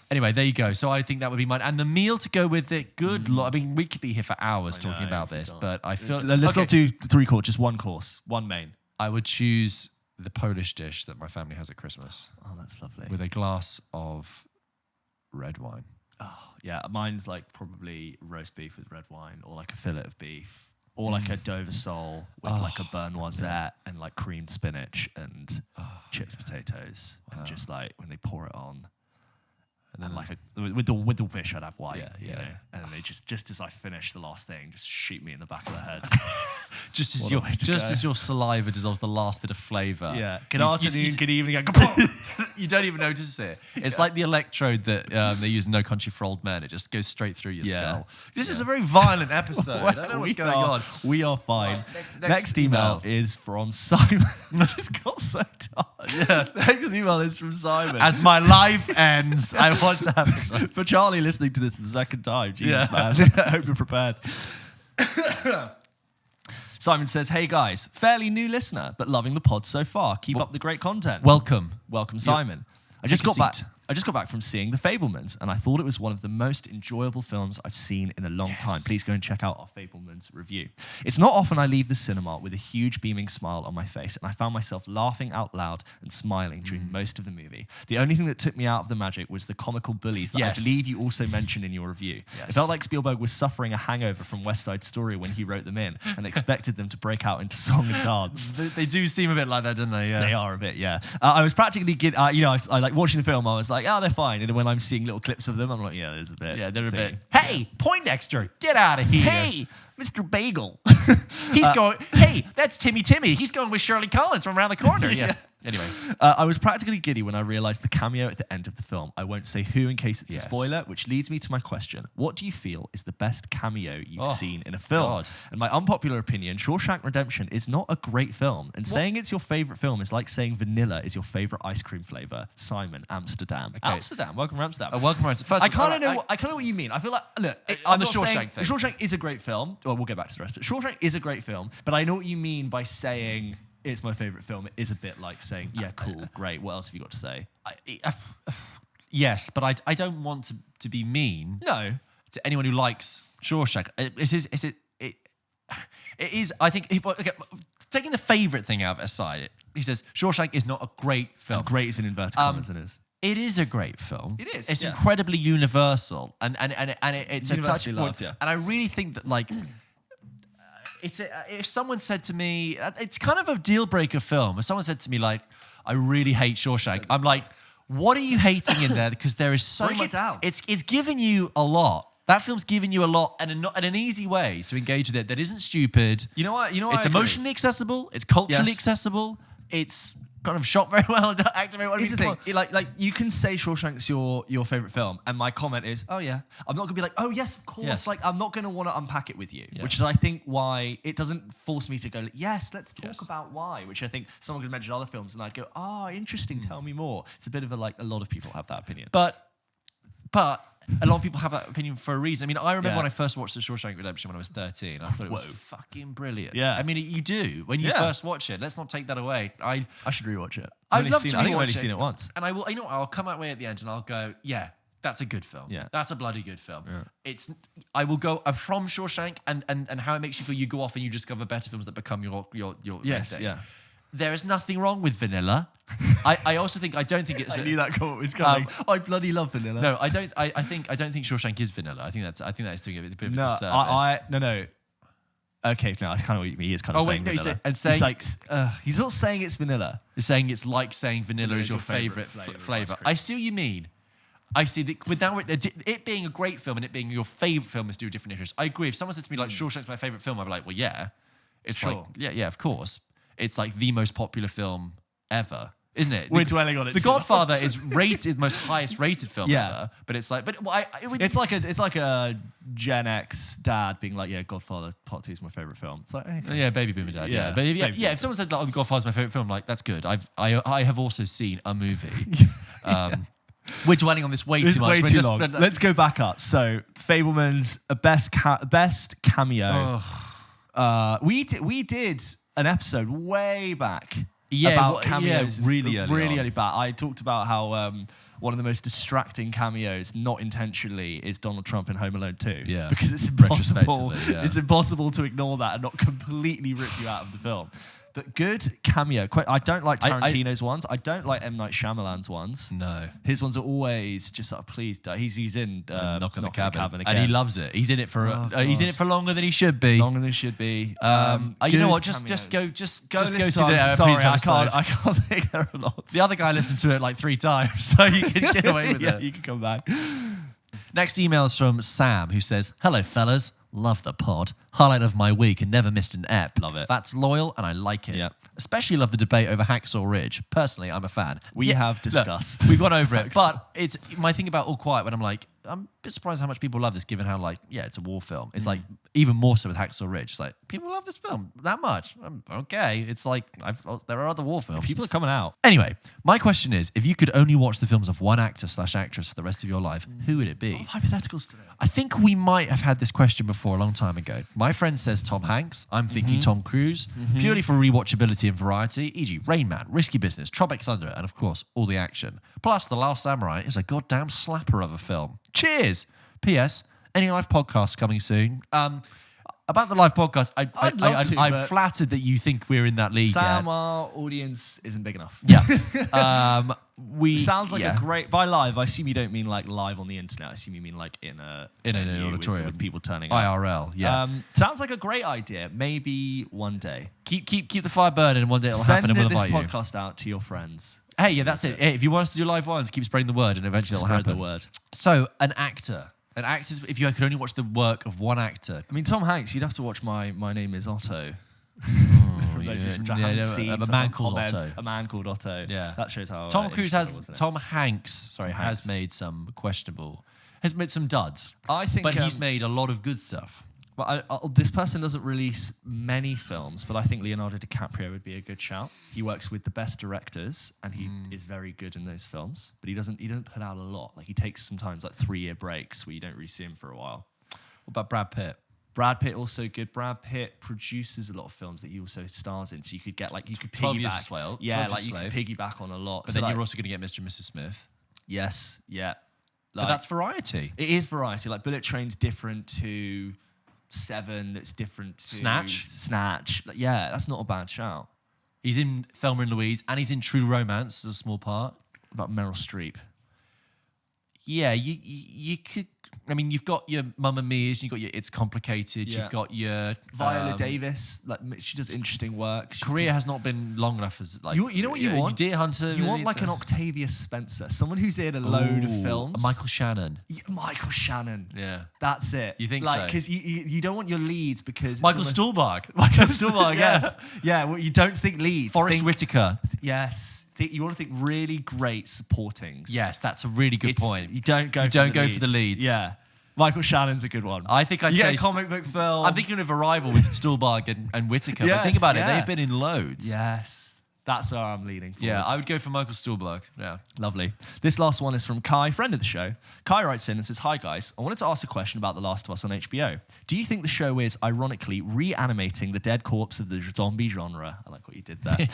Anyway, there you go. So I think that would be mine. And the meal to go with it, good Lord. I mean, we could be here for hours talking about this, but I feel... Let's not do 3 course, just 1 course, 1 main. I would choose the Polish dish that my family has at Christmas. Oh, that's lovely. With a glass of red wine. Oh, yeah. Mine's like probably roast beef with red wine, or like a fillet of beef, or like a Dover sole with like a beurre noisette and like creamed spinach and chipped potatoes. And just like when they pour it on. And then like with the fish, I'd have white. You know? And then they just as I finish the last thing, just shoot me in the back of the head. just as your saliva dissolves the last bit of flavour. Yeah. Good afternoon, good evening. You don't even notice it. It's like the electrode that they use in No Country for Old Men. It just goes straight through your skull. This is a very violent episode. I don't know what's going on. We are fine. Right, next email is from Simon. I just got so tired. Yeah. Next email is from Simon. As my life ends, I want to have... For Charlie listening to this the second time, Jesus, man. I hope you're prepared. Simon says, hey guys, fairly new listener, but loving the pod so far. Keep up the great content. Welcome, Simon. I just got back from seeing The Fabelmans, and I thought it was one of the most enjoyable films I've seen in a long time. Please go and check out our Fabelmans review. It's not often I leave the cinema with a huge beaming smile on my face, and I found myself laughing out loud and smiling during most of the movie. The only thing that took me out of the magic was the comical bullies that I believe you also mentioned in your review. It felt like Spielberg was suffering a hangover from West Side Story when he wrote them in, and expected them to break out into song and dance. They do seem a bit like that, don't they? Yeah. They are a bit, yeah. I was practically I like watching the film, I was like, oh, they're fine. And when I'm seeing little clips of them, I'm like, yeah, there's a bit. Yeah, they're a bit. Hey, Poindexter, get out of here. Hey, Mr. Bagel. He's going, hey, that's Timmy. He's going with Shirley Collins from around the corner. Yeah. Anyway. I was practically giddy when I realised the cameo at the end of the film. I won't say who in case it's a spoiler, which leads me to my question. What do you feel is the best cameo you've seen in a film? God. And my unpopular opinion, Shawshank Redemption is not a great film. And saying it's your favourite film is like saying vanilla is your favourite ice cream flavour. Simon, Amsterdam. Okay. Amsterdam. Welcome to Amsterdam. Welcome to Amsterdam. I kind of know what you mean. I feel like, look, on the Shawshank thing. Shawshank is a great film. Well, we'll get back to the rest. Shawshank is a great film, but I know what you mean by saying it's my favourite film. It is a bit like saying, yeah, cool, great. What use have you got to say? Yes, but I don't want to be mean. No. To anyone who likes Shawshank. It is, I think, okay, taking the favourite thing out of it aside, he says, Shawshank is not a great film. Great is in inverted commas, it is. It is a great film. It is. It's incredibly universal, and it's a touch loved, and I really think that like if someone said to me, it's kind of a deal breaker film. If someone said to me like, I really hate Shawshank, I'm like, what are you hating in there? Because there is so Break much. it down. It's giving you a lot. That film's giving you a lot, and an easy way to engage with it that isn't stupid. You know what? It's emotionally accessible. It's culturally accessible. It's kind of shot very well, acted very well. Here's the thing, like you can say Shawshank's your favorite film, and my comment is, oh yeah. I'm not gonna be like, oh yes, of course. Yes. Like I'm not gonna want to unpack it with you, which is I think why it doesn't force me to go, yes, let's talk about why. Which I think someone could mention other films, and I'd go, oh, interesting. Tell me more. It's a bit of a lot of people have that opinion, but a lot of people have that opinion for a reason. I mean, I remember when I first watched The Shawshank Redemption when I was 13. I thought it was fucking brilliant. Yeah. I mean, you do when you first watch it. Let's not take that away. I should rewatch it. I'd love to rewatch it. I've only seen it once. And I will. You know what? I'll come out way at the end and I'll go, yeah, that's a good film. Yeah. That's a bloody good film. Yeah. I will go from Shawshank and how it makes you feel. You go off and you discover better films that become your Yes. yeah. There is nothing wrong with vanilla. I also think I don't think it's. I knew that comment was coming. I bloody love vanilla. No, I don't. I don't think Shawshank is vanilla. I think that is doing it a bit of a disservice. No. Okay, no, that's kind of what you mean. He is kind of saying vanilla. He's like, he's not saying it's vanilla. He's saying it's like saying vanilla is your favourite flavour. I see what you mean. I see that without it being a great film and it being your favourite film is two different issues. I agree. If someone said to me like Shawshank's my favourite film, I'd be like, well, yeah. It's like, yeah, of course. It's like the most popular film ever, isn't it? We're dwelling on it. The Godfather is rated the most highest rated film ever, but it's like, it's like a Gen X dad being like, yeah, Godfather Part 2 is my favorite film. It's like, okay. Yeah, baby boomer dad. Yeah, but if someone said, like, The Godfather's my favorite film, I'm like, that's good. I have also seen a movie. We're dwelling on this way too much. Way too long. Let's go back up. So, Fableman's best cameo. We did an episode way back about cameos. Really early back. I talked about how one of the most distracting cameos, not intentionally, is Donald Trump in Home Alone 2. Yeah. Because it's impossible. It's impossible to ignore that and not completely rip you out of the film. But good cameo. I don't like Tarantino's ones. I don't like M. Night Shyamalan's ones. No. His ones are always just like, please, he's in Knock on the Cabin again. And he loves it. He's in it for he's in it for longer than he should be. Longer than he should be. You know what? Just go see the Sorry, I can't think there are a lot. The other guy listened to it like 3 times, so you can get away with it. You can come back. Next email is from Sam, who says, hello, fellas. Love the pod. Highlight of my week and never missed an ep. Love it. That's loyal and I like it. Yep. Especially love the debate over Hacksaw Ridge. Personally, I'm a fan. We have discussed. Look, we've gone over it. But it's my thing about All Quiet when I'm like, I'm a bit surprised how much people love this given how it's a war film. It's like even more so with Hacksaw Ridge. It's like, people love this film that much. Okay. It's like, there are other war films. People are coming out. Anyway, my question is, if you could only watch the films of one actor/actress for the rest of your life, who would it be? Hypotheticals today. I think we might have had this question before a long time ago. My friend says Tom Hanks. I'm thinking Tom Cruise, purely for rewatchability and variety, e.g. Rain Man, Risky Business, Tropic Thunder, and of course, all the action. Plus, The Last Samurai is a goddamn slapper of a film. Cheers! P.S. Any live podcasts coming soon? About the live podcast, I'm flattered that you think we're in that league. Sam, our audience isn't big enough. Yeah. Sounds like a great... By live, I assume you don't mean like live on the internet. I assume you mean like in an auditorium. With people turning up. IRL, yeah. Sounds like a great idea. Maybe one day. Keep the fire burning and one day it'll happen and we'll invite you. Send this podcast out to your friends. Hey, yeah, that's it. Hey, if you want us to do live ones, keep spreading the word and eventually it'll happen. Spread the word. So, an actor. An actor's, if you could only watch the work of one actor. I mean, Tom Hanks, you'd have to watch My Name is Otto. Oh, Those yeah. which I haven't seen, A Man Called Otto. A Man Called Otto. Yeah. That shows how Tom Hanks Hanks. has made some questionable, has made some duds. I think, but he's made a lot of good stuff. Well, this person doesn't release many films, but I think Leonardo DiCaprio would be a good shout. He works with the best directors, and he is very good in those films. But he doesn't put out a lot. Like he takes sometimes like 3-year breaks where you don't really see him for a while. What about Brad Pitt? Brad Pitt also good. Brad Pitt produces a lot of films that he also stars in, so you could get like 12 Years a Slave. Yeah, like you could piggyback on a lot. But so then like, you're also going to get Mr. and Mrs. Smith. Yes, yeah. But that's variety. It is variety. Like Bullet Train's different to Seven. That's different to Snatch. Like, yeah, that's not a bad shout. He's in Thelma and Louise, and he's in True Romance as a small part. About Meryl Streep. Yeah, you could. I mean, you've got your Mamma Mia's, you've got your It's Complicated, Yeah. you've got your Viola Davis, like she does interesting work. Career has not been long enough as like. You know what you want? Deer Hunter. You want like an Octavia Spencer, someone who's in a load of films. Michael Shannon. Yeah, Michael Shannon. Yeah, that's it. You think like, so? Because you don't want your leads because Michael Stuhlbarg. Michael Stuhlbarg, yes. Yeah, well, you don't think leads. Forrest Whitaker. Yes. You want to think really great supportings. Yes, that's a really good point. You don't go. For the leads. Yeah. Michael Shannon's a good one. I think I'd say a comic book film. I'm thinking of Arrival with Stuhlbarg and Whitaker. Yes, but think about it, yeah. they've been in loads. Yes. That's where I'm leaning forward. Yeah, I would go for Michael Stuhlbarg. Yeah. Lovely. This last one is from Kai, friend of the show. Kai writes in and says, "Hi guys, I wanted to ask a question about The Last of Us on HBO. Do you think the show is, ironically, reanimating the dead corpse of the zombie genre?" I like what you did there.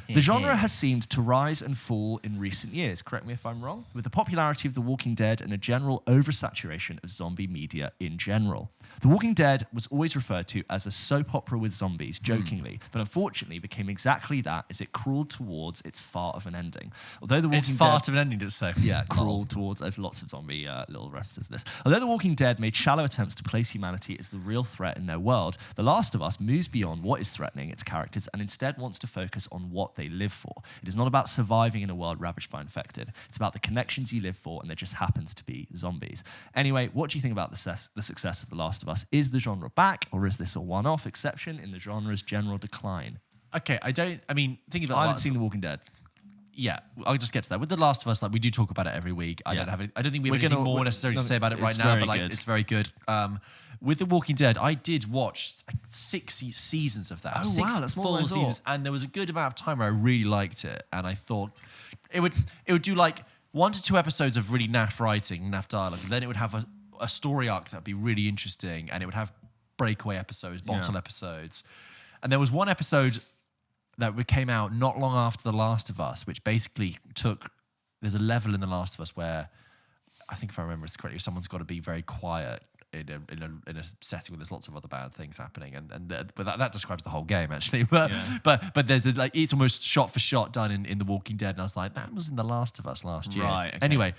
The genre has seemed to rise and fall in recent years, correct me if I'm wrong, with the popularity of The Walking Dead and a general oversaturation of zombie media in general. The Walking Dead was always referred to as a soap opera with zombies, jokingly, but unfortunately became exactly that as it crawled towards its fart of an ending. Although The Walking It's Dead... fart of an ending, just say. Yeah, crawled towards... There's lots of zombie little references to this. Although The Walking Dead made shallow attempts to place humanity as the real threat in their world, The Last of Us moves beyond what is threatening its characters and instead wants to focus on what they live for. It is not about surviving in a world ravaged by infected. It's about the connections you live for, and there just happens to be zombies. Anyway, what do you think about the success of The Last of Us? Is the genre back, or is this a one-off exception in the genre's general decline? Okay, thinking about... I haven't seen The Walking Dead. Yeah, I'll just get to that. With The Last of Us, like we do talk about it every week. I don't think we have anything more necessarily to say about it right now, but like it's very good. With The Walking Dead, I did watch 6 seasons of that. Oh, 6 wow, that's more full than I thought. seasons, and there was a good amount of time where I really liked it, and I thought it would do like 1 to 2 episodes of really naff writing, naff dialogue. Then it would have a story arc that'd be really interesting, and it would have breakaway episodes, bottle episodes. And there was one episode that came out not long after The Last of Us, which basically there's a level in The Last of Us where, I think if I remember this correctly, someone's got to be very quiet in a setting where there's lots of other bad things happening, but that describes the whole game actually. But there's it's almost shot for shot done in The Walking Dead, and I was like, that was in The Last of Us last year. Right. Okay. Anyway,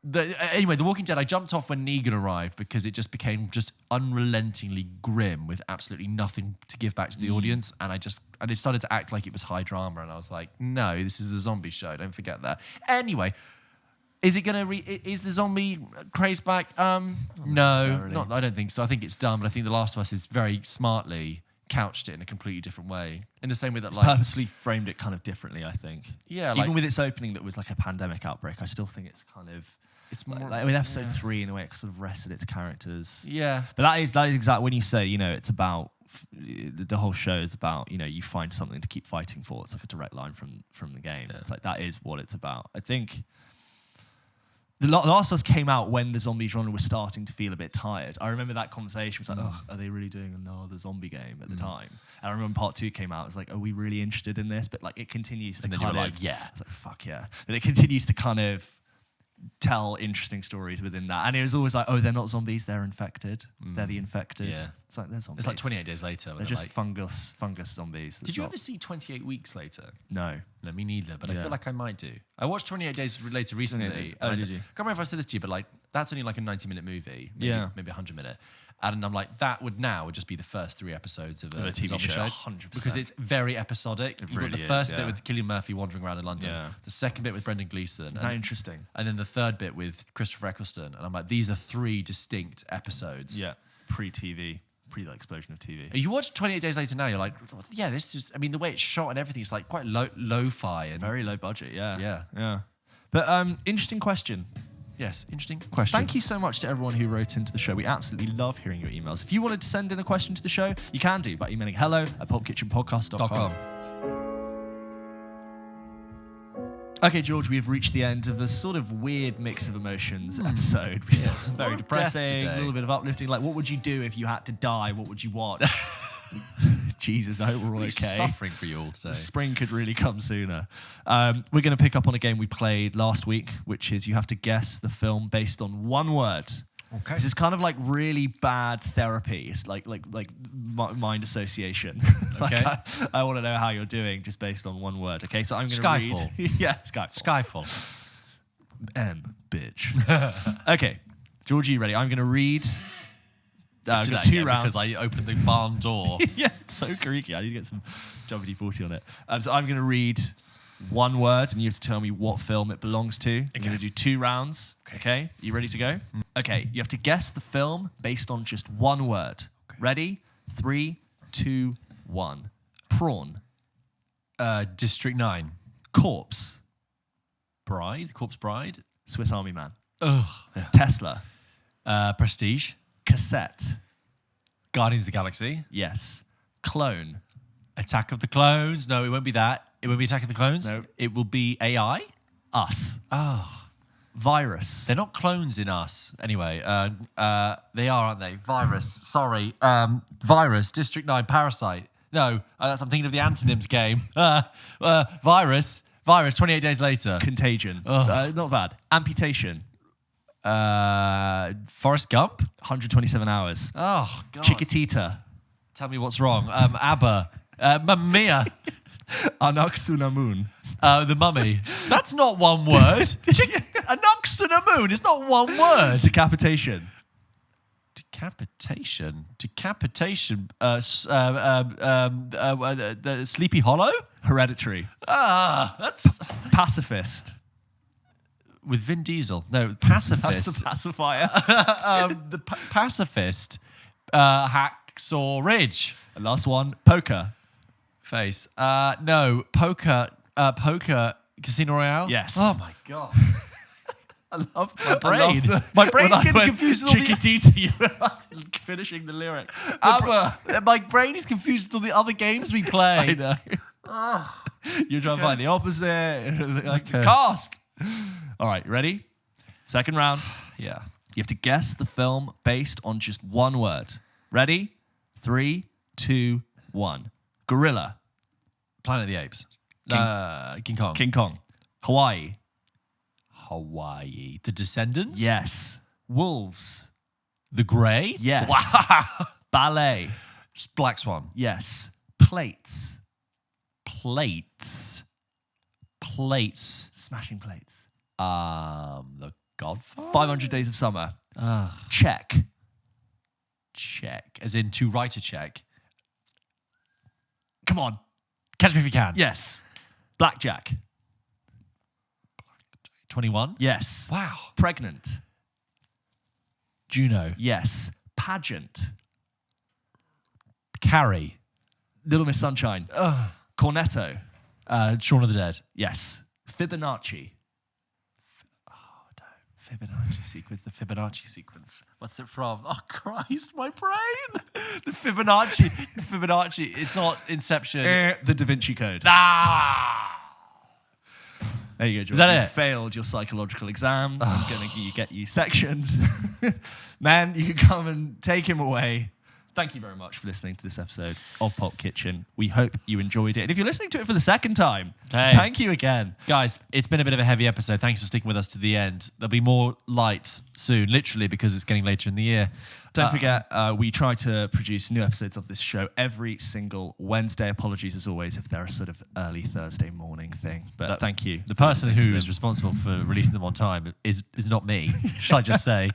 The Walking Dead, I jumped off when Negan arrived because it just became just unrelentingly grim with absolutely nothing to give back to the audience, and it started to act like it was high drama, and I was like, no, this is a zombie show, don't forget that. Anyway, is the zombie craze back? No, I don't think so. I think it's done, but I think The Last of Us is very smartly couched it in a completely different way, in the same way that it's like purposely framed it kind of differently, I think. Yeah, even with its opening that was like a pandemic outbreak, I still think it's kind of... It's more like with episode 3 in the way it sort of rested its characters. Yeah. But that is exactly when you say, it's about... The whole show is about, you find something to keep fighting for. It's like a direct line from the game. Yeah. It's like, that is what it's about. I think... The Last of Us came out when the zombie genre was starting to feel a bit tired. I remember that conversation was like, oh, are they really doing another zombie game at the time? And I remember part 2 came out. It was like, are we really interested in this? But like, it continues to kind of... And then you were like, yeah. I was like, fuck yeah. But it continues to kind of tell interesting stories within that. And it was always like, oh, they're not zombies, they're infected. They're the infected. Yeah. It's like, they're zombies. It's like 28 Days Later. They're just fungus zombies. Did you ever see 28 Weeks Later? No. No, me neither, but I feel like I might do. I watched 28 Days Later recently. Oh, did you? I can't remember if I said this to you, but like that's only like a 90-minute movie. Maybe, maybe 100-minute. And I'm like, that would just be the first 3 episodes of a TV zombie show. show. 100%. Because it's very episodic. You've got the first bit with Cillian Murphy wandering around in London. Yeah. The second bit with Brendan Gleeson. Isn't that interesting? And then the third bit with Christopher Eccleston. And I'm like, these are 3 distinct episodes. Yeah, pre-TV. Pre explosion of TV. You watch 28 Days Later now, you're like, yeah, this is, I mean, the way it's shot and everything is like quite lo-fi. And very low budget, yeah. Yeah. But interesting question. Yes, interesting question. Thank you so much to everyone who wrote into the show. We absolutely love hearing your emails. If you wanted to send in a question to the show, you can do by emailing hello@pulpkitchenpodcast.com. Okay, George, we have reached the end of a sort of weird mix of emotions episode. We started very depressing, a little bit of uplifting. Like, what would you do if you had to die? What would you watch? Jesus, I hope we're all okay. Suffering for you all today. Spring could really come sooner. We're going to pick up on a game we played last week, which is you have to guess the film based on one word. Okay. This is kind of like really bad therapy. It's like mind association. Okay. I want to know how you're doing just based on one word. Okay, so I'm going to read. Skyfall. Bitch. Okay, George, are you ready? I'm going to read. I've got 2 rounds. Because I opened the barn door. Yeah, it's so creaky. I need to get some WD-40 on it. So I'm going to read one word, and you have to tell me what film it belongs to. Okay. I'm going to do 2 rounds. Okay. You ready to go? Okay. You have to guess the film based on just one word. Okay. Ready? 3, 2, 1. Prawn. District 9. Corpse. Corpse Bride. Swiss Army Man. Ugh. Yeah. Tesla. Prestige. Cassette. Guardians of the Galaxy. Yes. Clone. Attack of the Clones. No, it won't be that. It won't be Attack of the Clones. No. It will be AI. Us. Oh. Virus. They're not clones in Us. Anyway, they are, aren't they? Virus. Sorry. Virus. District 9. Parasite. No, I'm thinking of the antonyms game. Virus. 28 Days Later. Contagion. Not bad. Amputation. Forrest Gump. 127 hours. Oh, God. Chiquitita. Tell me what's wrong. ABBA. Mamma Mia. Anaxunamun. The Mummy. That's not one word. Anaxunamun is not one word. Decapitation. Decapitation. Sleepy Hollow. Hereditary. That's Pacifist. with Vin Diesel. No, Pacifist. That's the pacifier. The Pacifist. Hacksaw Ridge. And last one, poker. Face. No, poker. Poker. Casino Royale. Yes. Oh my God. I love my brain. My brain's getting confused with all the... Chiquitita, you were finishing the lyric. ABBA. My brain is confused with all the other games we play. I know. You're trying to find the opposite. Like cast. All right, ready? Second round. Yeah. You have to guess the film based on just one word. Ready? 3, 2, 1. Gorilla. Planet of the Apes. King Kong. King Kong. Hawaii. Hawaii. The Descendants? Yes. Wolves. The Grey? Yes. Wow. Ballet. Black Swan. Yes. Plates. Plates. Smashing plates. The Godfather? 500 Days of Summer. Check. Check. As in to write a check. Come on. Catch Me If You Can. Yes. Blackjack. 21? Yes. Wow. Pregnant. Juno. Yes. Pageant. Carrie. Little Miss Sunshine. Cornetto. Shaun of the Dead. Yes. Fibonacci. Fibonacci sequence. The Fibonacci sequence. What's it from? Oh, Christ, my brain. The Fibonacci. It's not Inception. The Da Vinci Code. There you go, George. Is that you it? Failed your psychological exam. I'm going to get you sectioned. Man, you can come and take him away. Thank you very much for listening to this episode of Pulp Kitchen. We hope you enjoyed it. And if you're listening to it for the second time, thank you again. Guys, it's been a bit of a heavy episode. Thanks for sticking with us to the end. There'll be more light soon, literally, because it's getting later in the year. Don't forget, we try to produce new episodes of this show every single Wednesday. Apologies, as always, if they're a sort of early Thursday morning thing. But thank you. The person who is responsible for releasing them on time is not me, should I just say.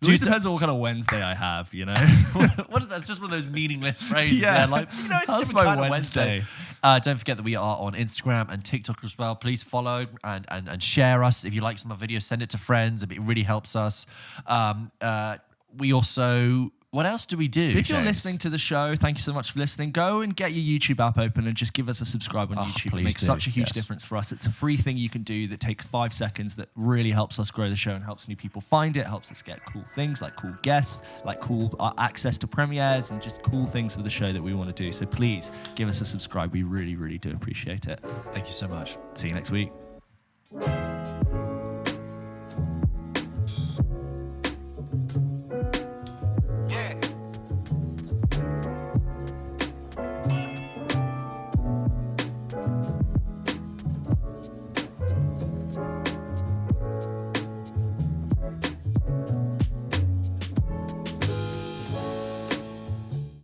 It just depends on what kind of Wednesday I have, you know? That's just one of those meaningless phrases. Yeah. Like, you know, it's That's different kind my of Wednesday. Don't forget that we are on Instagram and TikTok as well. Please follow and share us. If you like some of our videos, send it to friends. It really helps us. We also... What else do we do, If you're James? listening to the show, thank you so much for listening. Go and get your YouTube app open and just give us a subscribe on YouTube. It makes such a huge difference for us. It's a free thing you can do that takes 5 seconds that really helps us grow the show and helps new people find it, helps us get cool things like cool guests, like cool access to premieres and just cool things for the show that we want to do. So please give us a subscribe. We really, really do appreciate it. Thank you so much. See you next week.